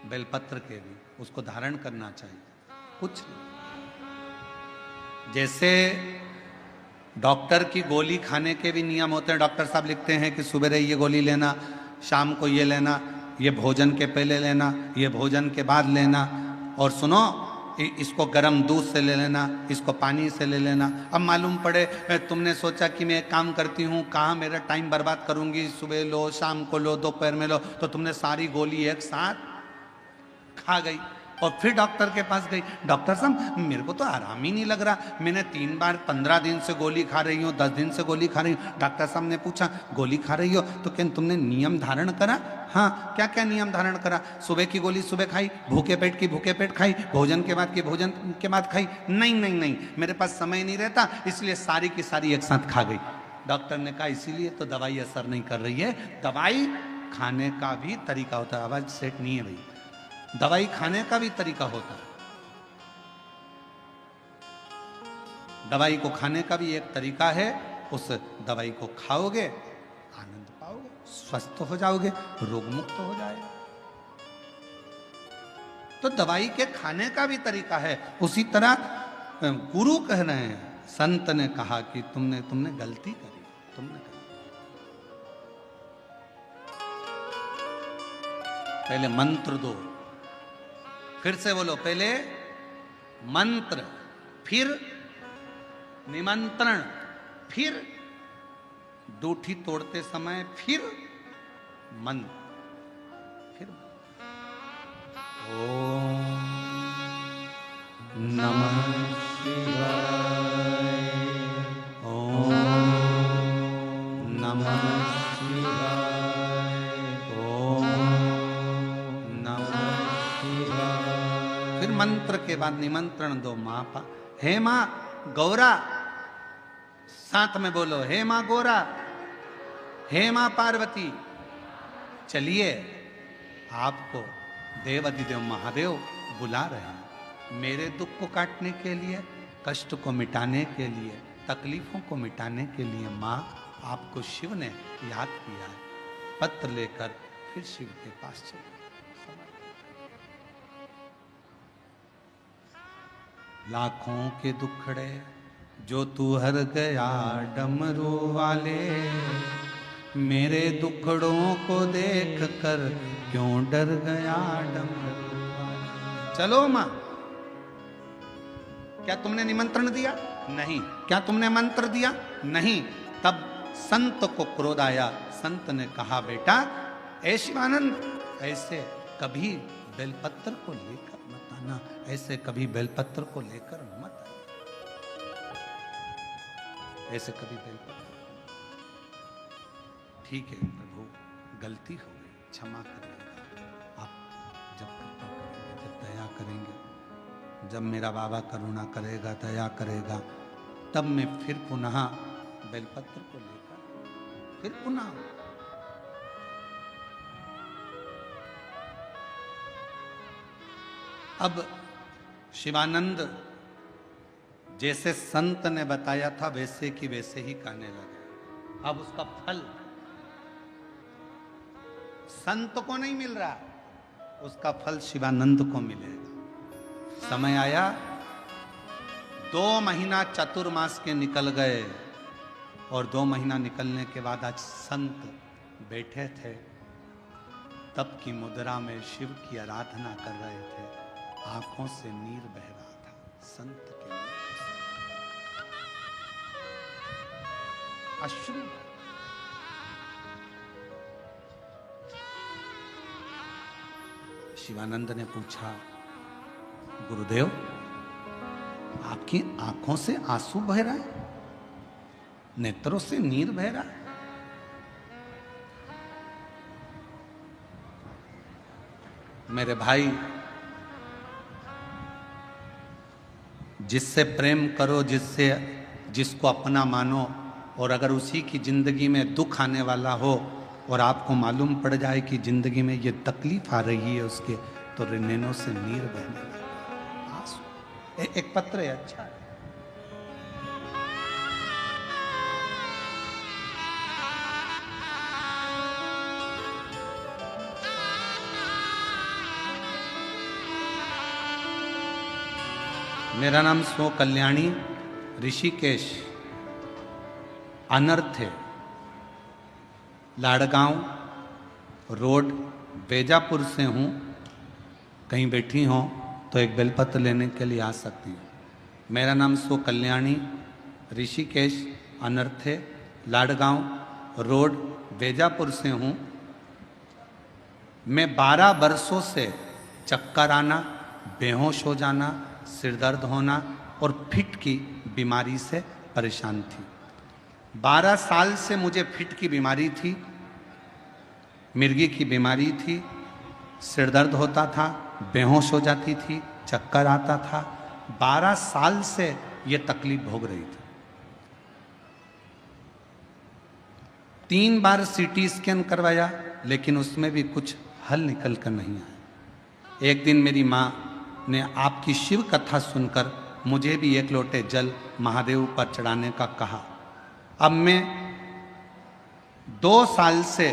बेलपत्र के भी, उसको धारण करना चाहिए। कुछ जैसे डॉक्टर की गोली खाने के भी नियम होते हैं। डॉक्टर साहब लिखते हैं कि सुबह ये गोली लेना, शाम को ये लेना, ये भोजन के पहले लेना, ये भोजन के बाद लेना, और सुनो इसको गर्म दूध से ले लेना, इसको पानी से ले लेना। अब मालूम पड़े तुमने सोचा कि मैं एक काम करती हूँ, कहाँ मेरा टाइम बर्बाद करूँगी, सुबह लो, शाम को लो, दोपहर में लो, तो तुमने सारी गोली एक साथ खा गई। और फिर डॉक्टर के पास गई, डॉक्टर साहब मेरे को तो आराम ही नहीं लग रहा, मैंने 3 बार 15 दिन से गोली खा रही हूँ, 10 दिन से गोली खा रही हूँ। डॉक्टर साहब ने पूछा गोली खा रही हो तो क्या तुमने नियम धारण करा? हाँ। क्या क्या नियम धारण करा? सुबह की गोली सुबह खाई, भूखे पेट की भूखे पेट खाई, भोजन के बाद की भोजन के बाद खाई? नहीं नहीं नहीं, मेरे पास समय नहीं रहता, इसलिए सारी की सारी एक साथ खा गई। डॉक्टर ने कहा इसीलिए तो दवाई असर नहीं कर रही है। दवाई खाने का भी तरीका होता है। आवाज सेट नहीं है भाई। दवाई खाने का भी तरीका होता है। दवाई को खाने का भी एक तरीका है। उस दवाई को खाओगे, आनंद पाओगे, स्वस्थ हो जाओगे, रोग मुक्त हो जाएगा। तो दवाई के खाने का भी तरीका है। उसी तरह गुरु कह रहे हैं, संत ने कहा कि तुमने गलती करी, तुमने करी। पहले मंत्र दो, फिर से बोलो, पहले मंत्र, फिर निमंत्रण, फिर डूठी तोड़ते समय, फिर मंत्र, फिर ओम नमः शिवाय, ओम नमः शिवाय, ओम नमः शिवाय। फिर मंत्र के बाद निमंत्रण दो। माँ पा, हे माँ गौरा, साथ में बोलो, हे माँ गौरा, हे माँ पार्वती, चलिए आपको देव अधिदेव महादेव बुला रहे हैं। मेरे दुख को काटने के लिए, कष्ट को मिटाने के लिए, तकलीफों को मिटाने के लिए माँ आपको शिव ने याद किया है। पत्र लेकर फिर शिव के पास चले। लाखों के दुखड़े जो तू हर गया डमरू वाले, मेरे दुखड़ों को देख कर क्यों डर गया डमरू वाले। चलो माँ, क्या तुमने निमंत्रण दिया? नहीं। क्या तुमने मंत्र दिया? नहीं। तब संत को क्रोध आया। संत ने कहा, बेटा ऐ शिवानंद, ऐसे कभी बेलपत्र को लेकर मत आना, ऐसे कभी बेलपत्र को लेकर मत आना, ऐसे कभी बेलपत्र। ठीक है प्रभु, गलती हो गई, क्षमा करिएगा। आप जब कृपा करेंगे, जब दया करेंगे, जब मेरा बाबा करुणा करेगा, दया करेगा, तब मैं फिर पुनः बेलपत्र को लेकर फिर पुनः। अब शिवानंद जैसे संत ने बताया था वैसे की वैसे ही कहने लगे। अब उसका फल संत को नहीं मिल रहा, उसका फल शिवानंद को मिलेगा। समय आया, 2 महीना चतुर्मास के निकल गए और 2 महीना निकलने के बाद आज संत बैठे थे, तप की मुद्रा में शिव की आराधना कर रहे थे। आंखों से नीर बह रहा था संत के नीर अश्रु। शिवानंद ने पूछा, गुरुदेव आपकी आंखों से आंसू बह रहा है, नेत्रों से नीर बह रहा है? मेरे भाई, जिससे प्रेम करो, जिसको अपना मानो, और अगर उसी की जिंदगी में दुख आने वाला हो और आपको मालूम पड़ जाए कि जिंदगी में ये तकलीफ आ रही है उसके, तो नैनों से नीर बहने लगा, आंसू। एक पत्र है, अच्छा है। मेरा नाम सो कल्याणी, ऋषिकेश अनर्थ है, लाड़गांव रोड, बेजापुर से हूँ। कहीं बैठी हो तो एक बेलपत्र लेने के लिए आ सकती हूँ। मेरा नाम सो कल्याणी, ऋषिकेश अनर्थ है, लाड़गांव रोड, बेजापुर से हूँ। मैं 12 वर्षों से चक्कर आना, बेहोश हो जाना, सिर दर्द होना और फिट की बीमारी से परेशान थी। 12 साल से मुझे फिट की बीमारी थी, मिर्गी की बीमारी थी, सिर दर्द होता था, बेहोश हो जाती थी, चक्कर आता था। 12 साल से ये तकलीफ भोग रही थी। 3 बार सीटी स्कैन करवाया, लेकिन उसमें भी कुछ हल निकल कर नहीं आया। एक दिन मेरी माँ ने आपकी शिव कथा सुनकर मुझे भी 1 लोटे जल महादेव पर चढ़ाने का कहा। अब मैं 2 साल से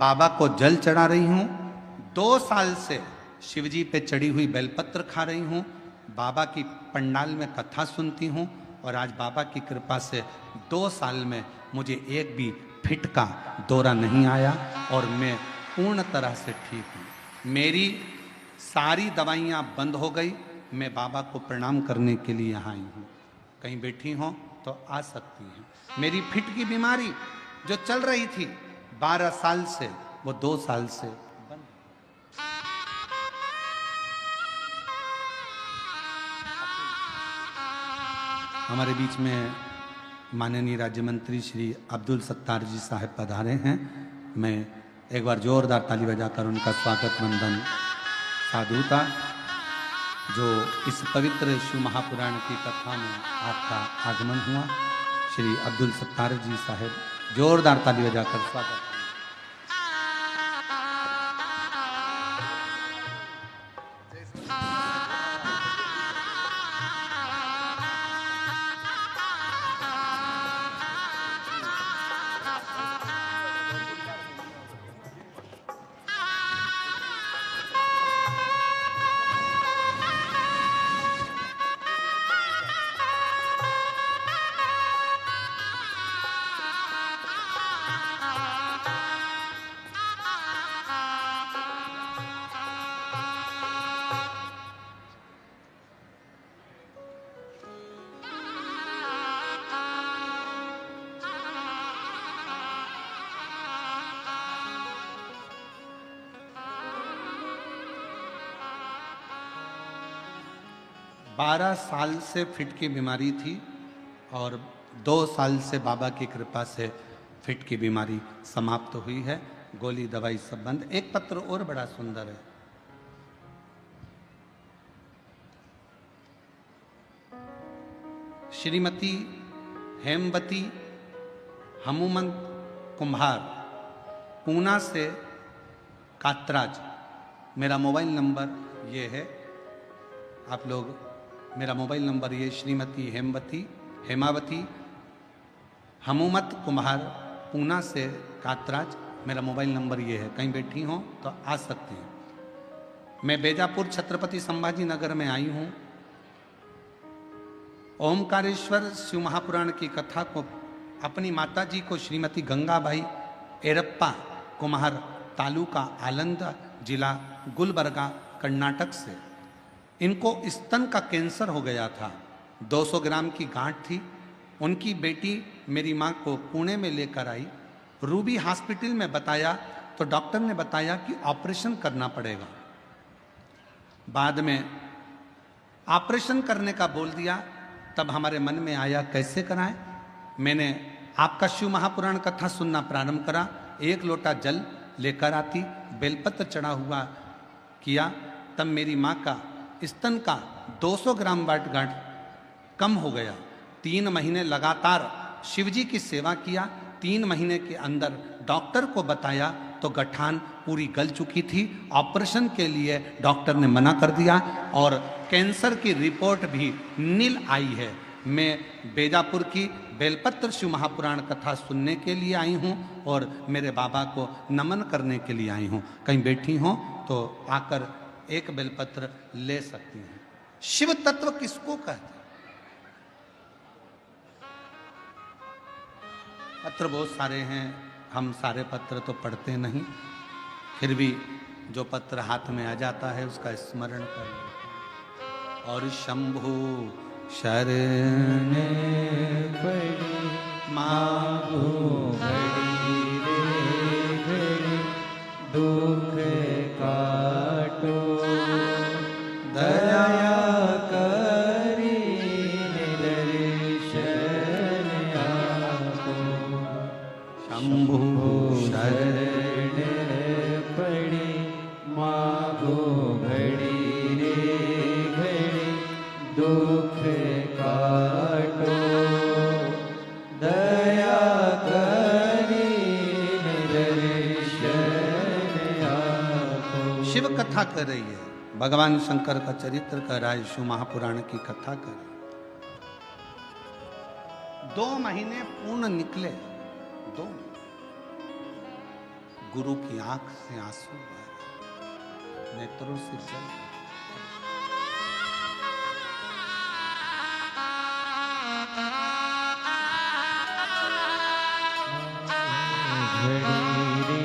बाबा को जल चढ़ा रही हूँ, 2 साल से शिवजी पे चढ़ी हुई बेलपत्र खा रही हूँ, बाबा की पंडाल में कथा सुनती हूँ, और आज बाबा की कृपा से 2 साल में मुझे एक भी फिट का दौरा नहीं आया और मैं पूर्ण तरह से ठीक हूँ। मेरी सारी दवाइयाँ बंद हो गई। मैं बाबा को प्रणाम करने के लिए यहाँ आई हूँ। कहीं बैठी हो तो आ सकती हैं। मेरी फिट की बीमारी जो चल रही थी 12 साल से, वो 2 साल से बंद। हमारे बीच में माननीय राज्य मंत्री श्री अब्दुल सत्तार जी साहब पधारे हैं। मैं एक बार जोरदार ताली बजाकर उनका स्वागत वंदन साधुता, जो इस पवित्र शिव महापुराण की कथा में आपका आगमन हुआ। श्री अब्दुल सत्तार जी साहब, जोरदार ताली बजाकर स्वागत। बारह साल से फिट की बीमारी थी और 2 साल से बाबा की कृपा से फिट की बीमारी समाप्त हुई है। गोली दवाई सब बंद। एक पत्र और बड़ा सुंदर है। श्रीमती हेमवती हनुमंत कुम्हार, पूना से कातराज। मेरा मोबाइल नंबर ये है, आप लोग मेरा मोबाइल नंबर ये, श्रीमती हेमावती हमूमत कुम्हार, पूना से कातराज, मेरा मोबाइल नंबर ये है। कहीं बैठी हो तो आ सकती हैं। मैं बेजापुर छत्रपति संभाजी नगर में आई हूँ। ओमकारेश्वर शिव महापुराण की कथा को अपनी माता जी को श्रीमती गंगाबाई एरप्पा कुम्हार, तालुका आलंद, जिला गुलबर्गा, कर्नाटक से, इनको स्तन का कैंसर हो गया था। 200 ग्राम की गांठ थी। उनकी बेटी मेरी माँ को पुणे में लेकर आई। रूबी हॉस्पिटल में बताया तो डॉक्टर ने बताया कि ऑपरेशन करना पड़ेगा। बाद में ऑपरेशन करने का बोल दिया। तब हमारे मन में आया कैसे कराएं। मैंने आपका शिव महापुराण कथा सुनना प्रारंभ करा। एक लोटा जल लेकर आती, बेलपत्र चढ़ा हुआ किया। तब मेरी माँ का स्तन का 200 ग्राम गांठ कम हो गया। 3 महीने लगातार शिवजी की सेवा किया। 3 महीने के अंदर डॉक्टर को बताया तो गठान पूरी गल चुकी थी। ऑपरेशन के लिए डॉक्टर ने मना कर दिया और कैंसर की रिपोर्ट भी नील आई है। मैं बेजापुर की बेलपत्र शिव महापुराण कथा सुनने के लिए आई हूँ और मेरे बाबा को नमन करने के लिए आई हूँ। कहीं बैठी हो तो आकर एक बेलपत्र ले सकती हैं। शिव तत्व किसको कहते हैं? पत्र बहुत सारे हैं, हम सारे पत्र तो पढ़ते नहीं, फिर भी जो पत्र हाथ में आ जाता है उसका स्मरण कर लेते। और शंभु शरण पड़ी मागो घड़ी रे घड़ी, दुख काटो दया करी दर्शन आपो। शंभु शरण पड़ी मागो घड़ी रे घड़ी, दुख काटो दया करी दर्शन आपो। शिव कथा कर रही है, भगवान शंकर का चरित्र कर रहा है, शिव महापुराण की कथा कर रही है। 2 महीने पूर्ण निकले। 2 गुरु की आंख से आंसू बह, नेत्रों से जल। घड़ी रे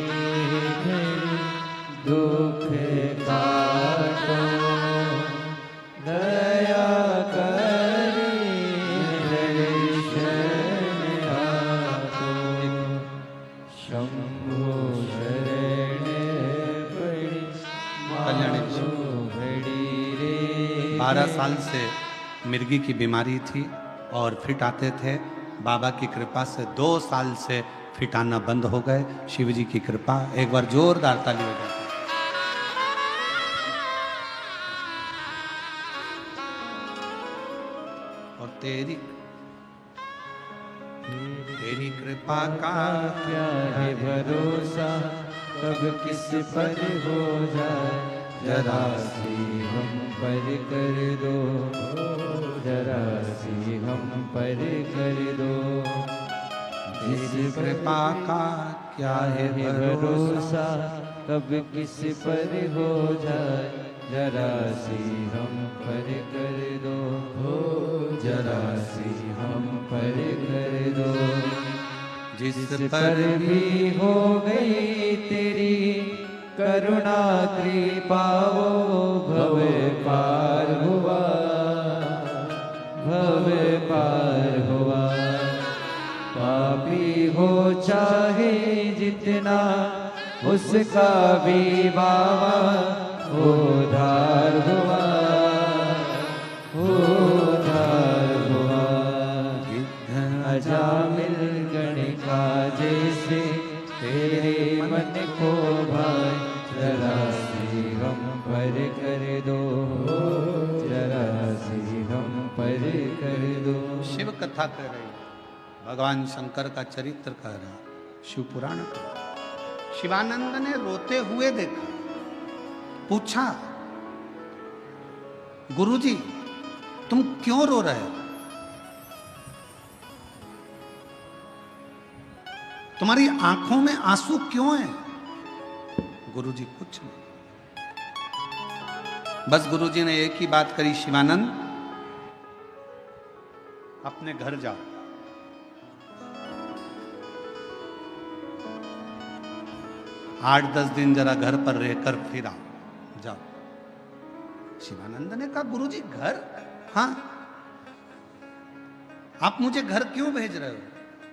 घड़ी दुख काटो दया करी दर्शन आपो। शंभु शरण पड़ी मागो घड़ी रे। 12 साल से मिर्गी की बीमारी थी और फिट आते थे। बाबा की कृपा से 2 साल से फिट आना बंद हो गए। शिव जी की कृपा। एक बार जोरदार ताली हो जाए। और तेरी कृपा का क्या है भरोसा, कब किस पर हो जाए, जरा सी हम पर कर दो, जरा सी हम पर कर दो। तेरी कृपा का क्या है भरोसा, भरोसा कब किस पर हो जाए, जरा सी हम पर कर दो, जरा सी हम पर कर दो। जिस पर भी हो गई तेरी करुणा कृपा, वो भव पार हुआ, भव पार हुआ। पापी हो चाहे जितना, उसका भी बाबा उद्धार हुआ, उद्धार हुआ। अजामिल गणिका जैसे तेरे मन को भाए, जरा सी हम पर कर दो, जरा सी हम पर कर दो। शिव कथा कर रही है, भगवान शंकर का चरित्र कह रहा। शिव पुराण का। शिवानंद ने रोते हुए देखा, पूछा, गुरुजी तुम क्यों रो रहे हो? तुम्हारी आंखों में आंसू क्यों हैं? गुरुजी कुछ नहीं। बस गुरुजी ने एक ही बात करी, शिवानंद अपने घर जाओ, 8-10 दिन जरा घर पर रहकर फिर आओ, जाओ। शिवानंद ने कहा, गुरुजी घर? हाँ, आप मुझे घर क्यों भेज रहे हो?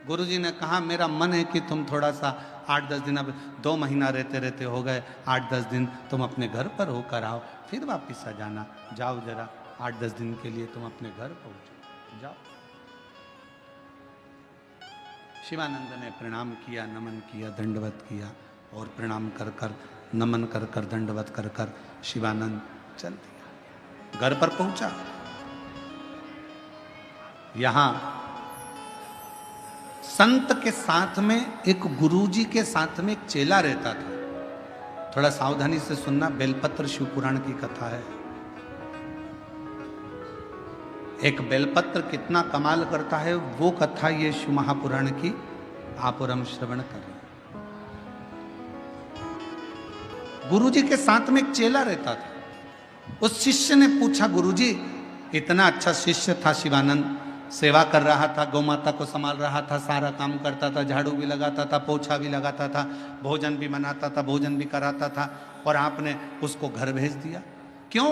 गुरुजी ने कहा, मेरा मन है कि तुम थोड़ा सा 8-10 दिन, अब 2 महीना रहते रहते हो गए, 8-10 दिन तुम अपने घर पर होकर आओ, फिर वापिस आ जाना। जाओ जरा 8-10 दिन के लिए तुम अपने घर पहुंचो, जाओ। शिवानंद ने प्रणाम किया, नमन किया, दंडवत किया, और प्रणाम कर कर, नमन कर कर, दंडवत कर कर शिवानंद चल दिया। घर पर पहुंचा। यहां संत के साथ में एक गुरुजी के साथ में एक चेला रहता था। थोड़ा सावधानी से सुनना, बेलपत्र शिव पुराण की कथा है। एक बेलपत्र कितना कमाल करता है, वो कथा ये शिव महापुराण की आप और हम श्रवण करें। गुरुजी के साथ में एक चेला रहता था। उस शिष्य ने पूछा, गुरुजी इतना अच्छा शिष्य था शिवानंद, सेवा कर रहा था, गौ माता को संभाल रहा था, सारा काम करता था, झाड़ू भी लगाता था, पोछा भी लगाता था, भोजन भी बनाता था, भोजन भी कराता था, और आपने उसको घर भेज दिया, क्यों?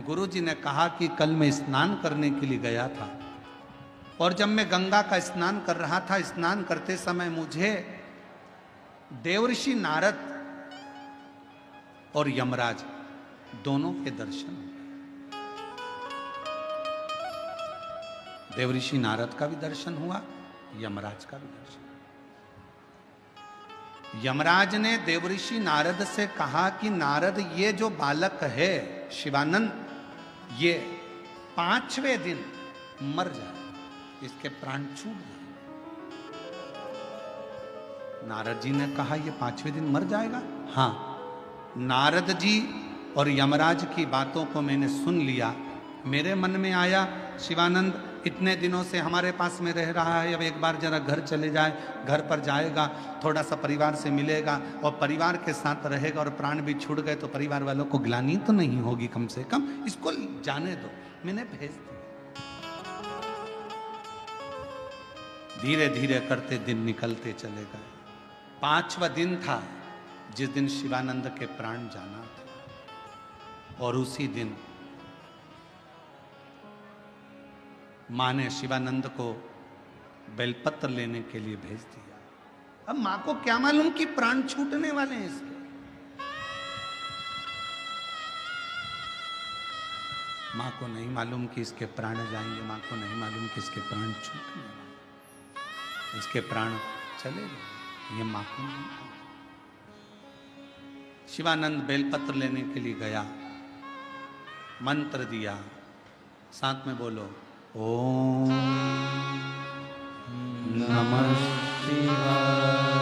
गुरुजी ने कहा कि कल मैं स्नान करने के लिए गया था, और जब मैं गंगा का स्नान कर रहा था, स्नान करते समय मुझे देवर्षि नारद और यमराज दोनों के दर्शन हुए। देवर्षि नारद का भी दर्शन हुआ, यमराज का भी दर्शन। यमराज ने देवर्षि नारद से कहा कि नारद, ये जो बालक है शिवानंद, ये 5वें दिन मर जाए, इसके प्राण छूट जाए। नारद जी ने कहा, ये 5वें दिन मर जाएगा? हाँ। नारद जी और यमराज की बातों को मैंने सुन लिया। मेरे मन में आया, शिवानंद इतने दिनों से हमारे पास में रह रहा है, अब एक बार जरा घर चले जाए, घर पर जाएगा, थोड़ा सा परिवार से मिलेगा, और परिवार के साथ रहेगा, और प्राण भी छूट गए तो परिवार वालों को ग्लानि तो नहीं होगी, कम से कम इसको जाने दो। मैंने भेज दिया। धीरे धीरे करते दिन निकलते चले गए। 5वां दिन था जिस दिन शिवानंद के प्राण जाना था, और उसी दिन मां ने शिवानंद को बेलपत्र लेने के लिए भेज दिया। अब मां को क्या मालूम कि प्राण छूटने वाले हैं इसके। मां को नहीं मालूम कि इसके प्राण जाएंगे, मां को नहीं मालूम कि इसके प्राण छूटने वाले, इसके प्राण चले गए, ये मां को नहीं मालूम। शिवानंद बेलपत्र लेने के लिए गया, मंत्र दिया, साथ में बोलो, ओम नमः शिवाय,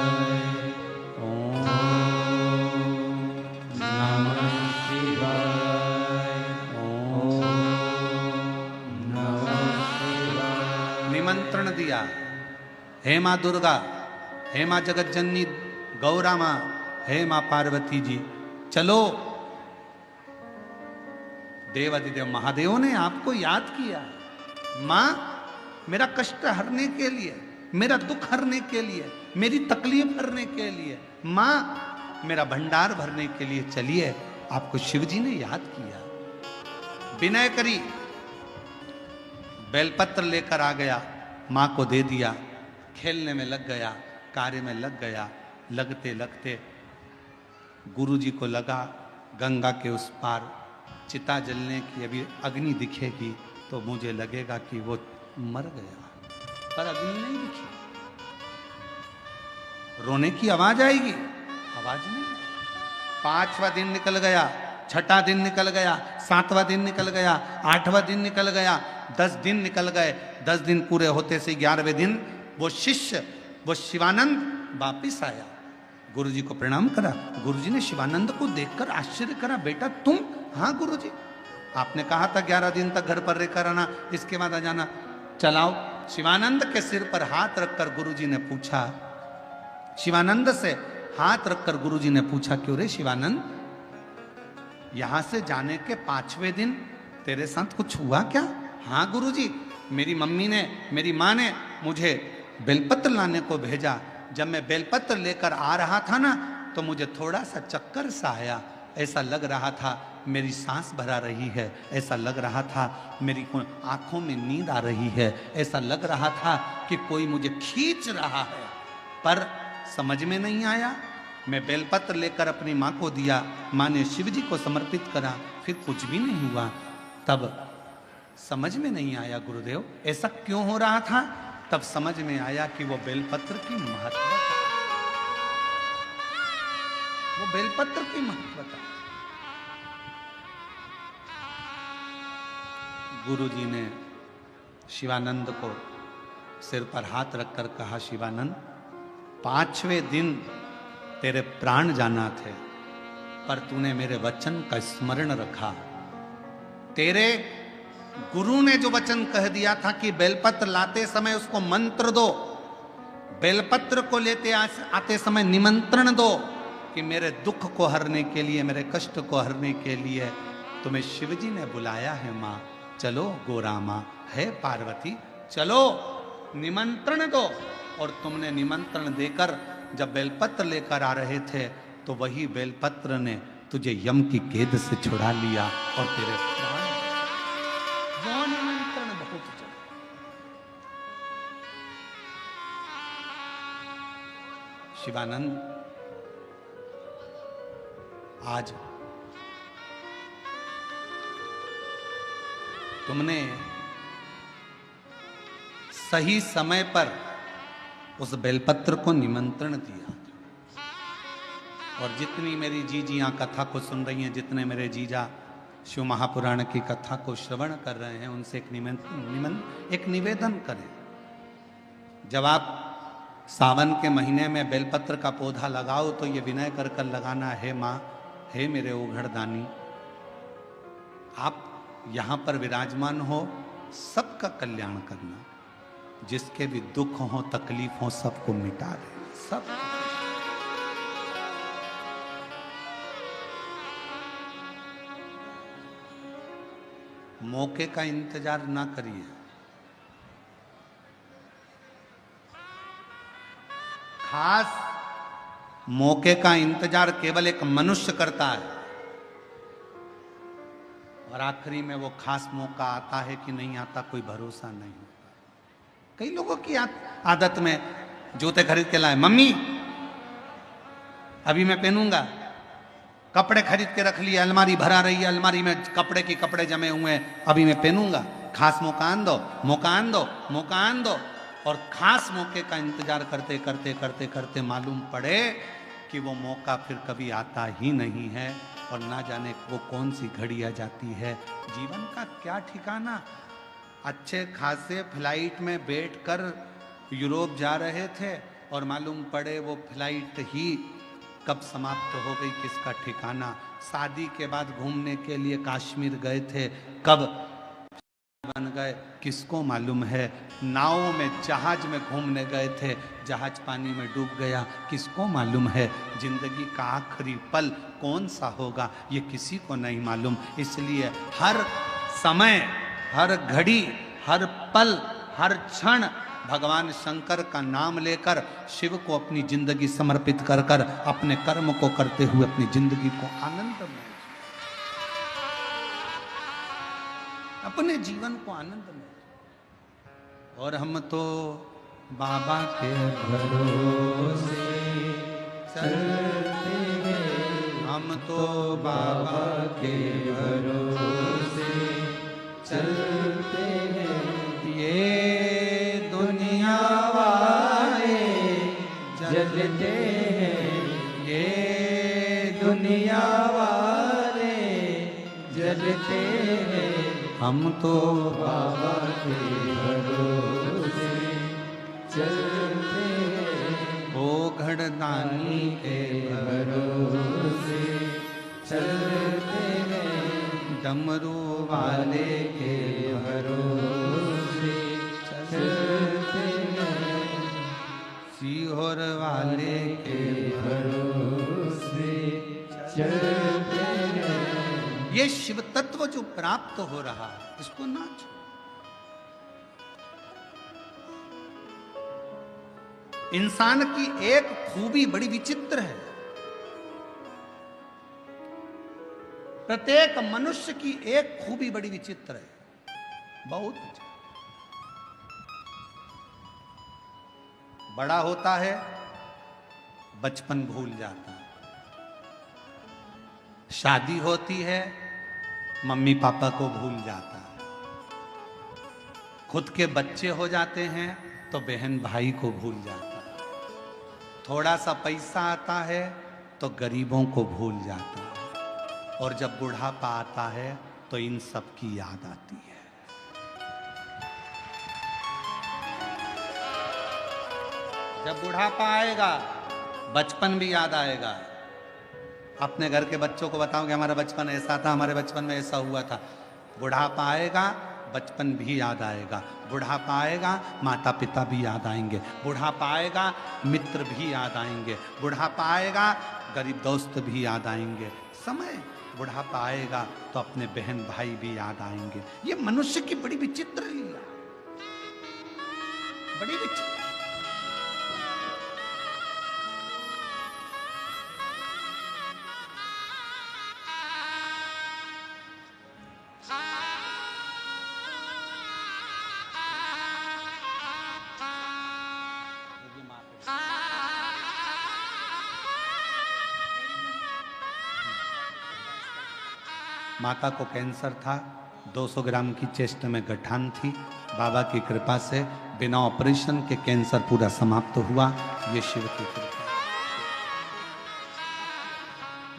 ओम नमः शिवाय, ओम नमः शिवाय। निमंत्रण दिया, हे मां दुर्गा, हे मां जगत जननी गौरा मां, हे मां पार्वती जी, चलो। देवादिदेव महादेव ने आपको याद किया। मां, मेरा कष्ट हरने के लिए, मेरा दुख हरने के लिए, मेरी तकलीफ हरने के लिए, मां मेरा भंडार भरने के लिए चलिए। आपको शिवजी ने याद किया। विनय करी, बेलपत्र लेकर आ गया, मां को दे दिया, खेलने में लग गया, कार्य में लग गया। लगते लगते गुरुजी को लगा, गंगा के उस पार चिता जलने की अभी अग्नि दिखेगी तो मुझे लगेगा कि वो मर गया, पर अग्नि नहीं दिखी। रोने की आवाज आएगी, आवाज नहीं। 5वां दिन निकल गया, 6ठा दिन निकल गया, 7वां दिन निकल गया, 8वां दिन निकल गया, 10 दिन निकल गए। 10 दिन पूरे होते से 11वें दिन वो शिष्य, वो शिवानंद वापिस आया, गुरुजी को प्रणाम करा। गुरुजी ने शिवानंद को देखकर आश्चर्य करा, बेटा तुम? हाँ गुरुजी, आपने कहा था 11 दिन तक घर पर रहकर आना, इसके बाद आ जाना। चलाओ। शिवानंद के सिर पर हाथ रखकर गुरुजी ने पूछा, शिवानंद से हाथ रखकर गुरुजी ने पूछा, क्यों रे शिवानंद, यहां से जाने के 5वें दिन तेरे साथ कुछ हुआ क्या? हाँ गुरुजी, मेरी मम्मी ने, मेरी माँ ने मुझे बेलपत्र लाने को भेजा। जब मैं बेलपत्र लेकर आ रहा था ना, तो मुझे थोड़ा सा चक्कर सा आया। ऐसा लग रहा था मेरी सांस भरा रही है, ऐसा लग रहा था मेरी आंखों में नींद आ रही है, ऐसा लग रहा था कि कोई मुझे खींच रहा है, पर समझ में नहीं आया। मैं बेलपत्र लेकर अपनी माँ को दिया, माँ ने शिव जी को समर्पित करा, फिर कुछ भी नहीं हुआ। तब समझ में नहीं आया गुरुदेव ऐसा क्यों हो रहा था। तब समझ में आया कि वो बेलपत्र की महत्वता, वो बेलपत्र की महत्वता। गुरुजी ने शिवानंद को सिर पर हाथ रखकर कहा, शिवानंद 5वें दिन तेरे प्राण जाना थे, पर तूने मेरे वचन का स्मरण रखा। तेरे गुरु ने जो वचन कह दिया था कि बेलपत्र लाते समय उसको मंत्र दो, बेलपत्र को लेते आते समय निमंत्रण दो कि मेरे दुख को हरने के लिए, मेरे कष्ट को हरने के लिए तुम्हें शिवजी ने बुलाया है। माँ चलो, गोरा माँ है पार्वती, चलो निमंत्रण दो। और तुमने निमंत्रण देकर जब बेलपत्र लेकर आ रहे थे, तो वही बेलपत्र ने तुझे यम की कैद से छुड़ा लिया और तेरे प्राण, वो निमंत्रण बहुत चला। शिवानंद, आज तुमने सही समय पर उस बेलपत्र को निमंत्रण दिया, और जितनी मेरी जीजियां कथा को सुन रही हैं, जितने मेरे जीजा शिव महापुराण की कथा को श्रवण कर रहे हैं, उनसे एक निवेदन करें। जब आप सावन के महीने में बेलपत्र का पौधा लगाओ तो ये विनय कर कर लगाना, है माँ, हे मेरे ओघड़दानी, आप यहाँ पर विराजमान हो, सबका कल्याण करना, जिसके भी दुख हो, तकलीफ हो, सबको मिटा देना, सब। मौके का इंतजार ना करिए, खास मौके का इंतजार केवल एक मनुष्य करता है, और आखिरी में वो खास मौका आता है कि नहीं आता, कोई भरोसा नहीं होता। कई लोगों की आदत में जूते खरीद के लाए, मम्मी अभी मैं पहनूंगा, कपड़े खरीद के रख लिए, अलमारी भरा रही है, अलमारी में कपड़े के कपड़े जमे हुए हैं, अभी मैं पहनूंगा, खास मौका आन दो, मौका आन दो, मौका आन दो। और खास मौके का इंतजार करते करते करते करते मालूम पड़े कि वो मौका फिर कभी आता ही नहीं है, और ना जाने वो कौन सी घड़ी आ जाती है। जीवन का क्या ठिकाना। अच्छे खासे फ्लाइट में बैठकर यूरोप जा रहे थे, और मालूम पड़े वो फ्लाइट ही कब समाप्त हो गई, किसका ठिकाना। शादी के बाद घूमने के लिए कश्मीर गए थे, कब बन गए किसको मालूम है। नाव में, जहाज में घूमने गए थे, जहाज पानी में डूब गया, किसको मालूम है। जिंदगी का आखिरी पल कौन सा होगा, ये किसी को नहीं मालूम। इसलिए हर समय, हर घड़ी, हर पल, हर क्षण भगवान शंकर का नाम लेकर, शिव को अपनी जिंदगी समर्पित कर कर, अपने कर्म को करते हुए अपनी जिंदगी को आनंदमय, अपने जीवन को आनंदमय। और हम तो बाबा के भरोसे चलते हैं, हम तो बाबा के भरोसे चलते हैं। ये दुनिया वाले जलते हैं, ये दुनिया वाले जलते हैं, हम तो बाबा के भरोसे चलते हैं। ओ धड़दानी के भरोसे चलते हैं, डमरू वाले के भरोसे चलते हैं, सीहोर वाले के भरोसे चलते हैं। ये शिव तत्व जो प्राप्त हो रहा है, इसको ना छो। इंसान की एक खूबी बड़ी विचित्र है। प्रत्येक मनुष्य की एक खूबी बड़ी विचित्र है, बहुत विचित्र। बड़ा होता है, बचपन भूल जाता है। शादी होती है, मम्मी पापा को भूल जाता है। खुद के बच्चे हो जाते हैं तो बहन भाई को भूल जाता है। थोड़ा सा पैसा आता है तो गरीबों को भूल जाता है। और जब बुढ़ापा आता है तो इन सब की याद आती है। जब बुढ़ापा आएगा, बचपन भी याद आएगा। अपने घर के बच्चों को बताओ कि हमारा बचपन ऐसा था, हमारे बचपन में ऐसा हुआ था। बुढ़ापा आएगा, बचपन भी याद आएगा। बुढ़ापा आएगा, माता पिता भी याद आएंगे। बुढ़ापा आएगा, मित्र भी याद आएंगे। बुढ़ापा आएगा, गरीब दोस्त भी याद आएंगे। समय बुढ़ापा आएगा तो अपने बहन भाई भी याद आएंगे। ये मनुष्य की बड़ी विचित्र लीला, बड़ी विचित्र। माता को कैंसर था, 200 ग्राम की चेस्ट में गठान थी। बाबा की कृपा से बिना ऑपरेशन के कैंसर पूरा समाप्त हुआ। ये शिव की कृपा।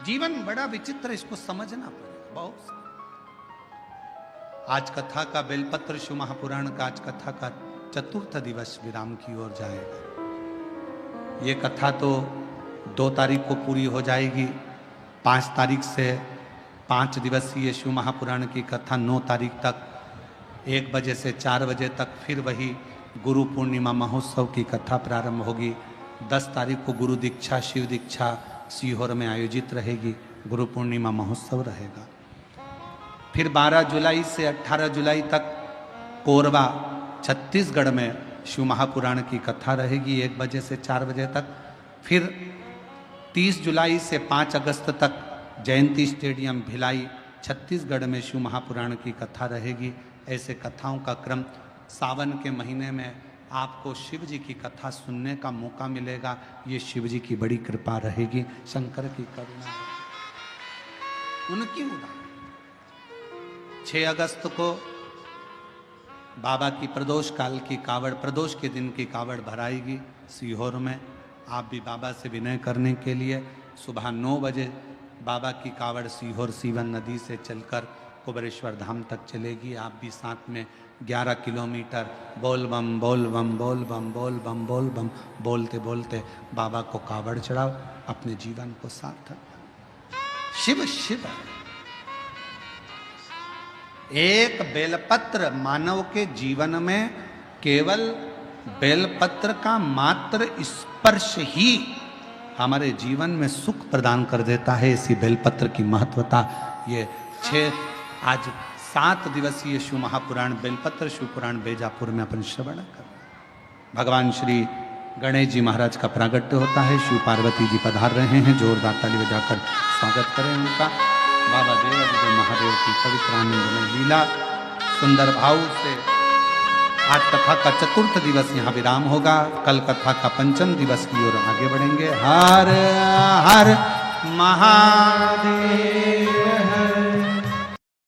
जीवन बड़ा विचित्र, इसको समझना पड़ेगा बहुत। आज कथा का बेलपत्र शिव महापुराण का आज कथा का चतुर्थ दिवस विराम की ओर जाएगा। ये कथा तो 2 तारीख को पूरी हो जाएगी। 5 तारीख से 5 दिवसीय शिव महापुराण की कथा 9 तारीख तक 1 बजे से 4 बजे तक, फिर वही गुरु पूर्णिमा महोत्सव की कथा प्रारंभ होगी। 10 तारीख को गुरु दीक्षा शिव दीक्षा सीहोर में आयोजित रहेगी। गुरु पूर्णिमा महोत्सव रहेगा। फिर 12 जुलाई से 18 जुलाई तक कोरबा छत्तीसगढ़ में शिव महापुराण की कथा रहेगी 1 बजे से 4 बजे तक। फिर 30 जुलाई से 5 अगस्त तक जयंती स्टेडियम भिलाई छत्तीसगढ़ में शिव महापुराण की कथा रहेगी। ऐसे कथाओं का क्रम। सावन के महीने में आपको शिव जी की कथा सुनने का मौका मिलेगा। ये शिव जी की बड़ी कृपा रहेगी, शंकर की करुणा, उनकी उदाहरण। 6 अगस्त को बाबा की प्रदोष काल की कावड़, प्रदोष के दिन की कावड़ भराएगी सीहोर में। आप भी बाबा से विनय करने के लिए सुबह 9 बजे बाबा की कावड़ सीहोर सीवन नदी से चलकर कुबेरेश्वर धाम तक चलेगी। आप भी साथ में 11 किलोमीटर बोल बम बोल बम बोल बम बोल बम बोल बम बोलते बोलते बाबा को कावड़ चढ़ाओ, अपने जीवन को सार्थक। शिव शिव। एक बेलपत्र मानव के जीवन में केवल बेलपत्र का मात्र स्पर्श ही हमारे जीवन में सुख प्रदान कर देता है। इसी बेलपत्र की महत्वता ये 7 दिवसीय शिव महापुराण बेलपत्र शिव पुराण बेजापुर में अपन श्रवण कर। भगवान श्री गणेश जी महाराज का प्रागट्य होता है। शिव पार्वती जी पधार रहे हैं। जोरदार ताली बजाकर स्वागत करें उनका। बाबा देवादिदेव महादेव की पवित्रानंदमय लीला सुंदर भाव से। आज कथा का 4th दिवस यहाँ विराम होगा। कल कथा का 5म दिवस की ओर आगे बढ़ेंगे। हर हर महादेव।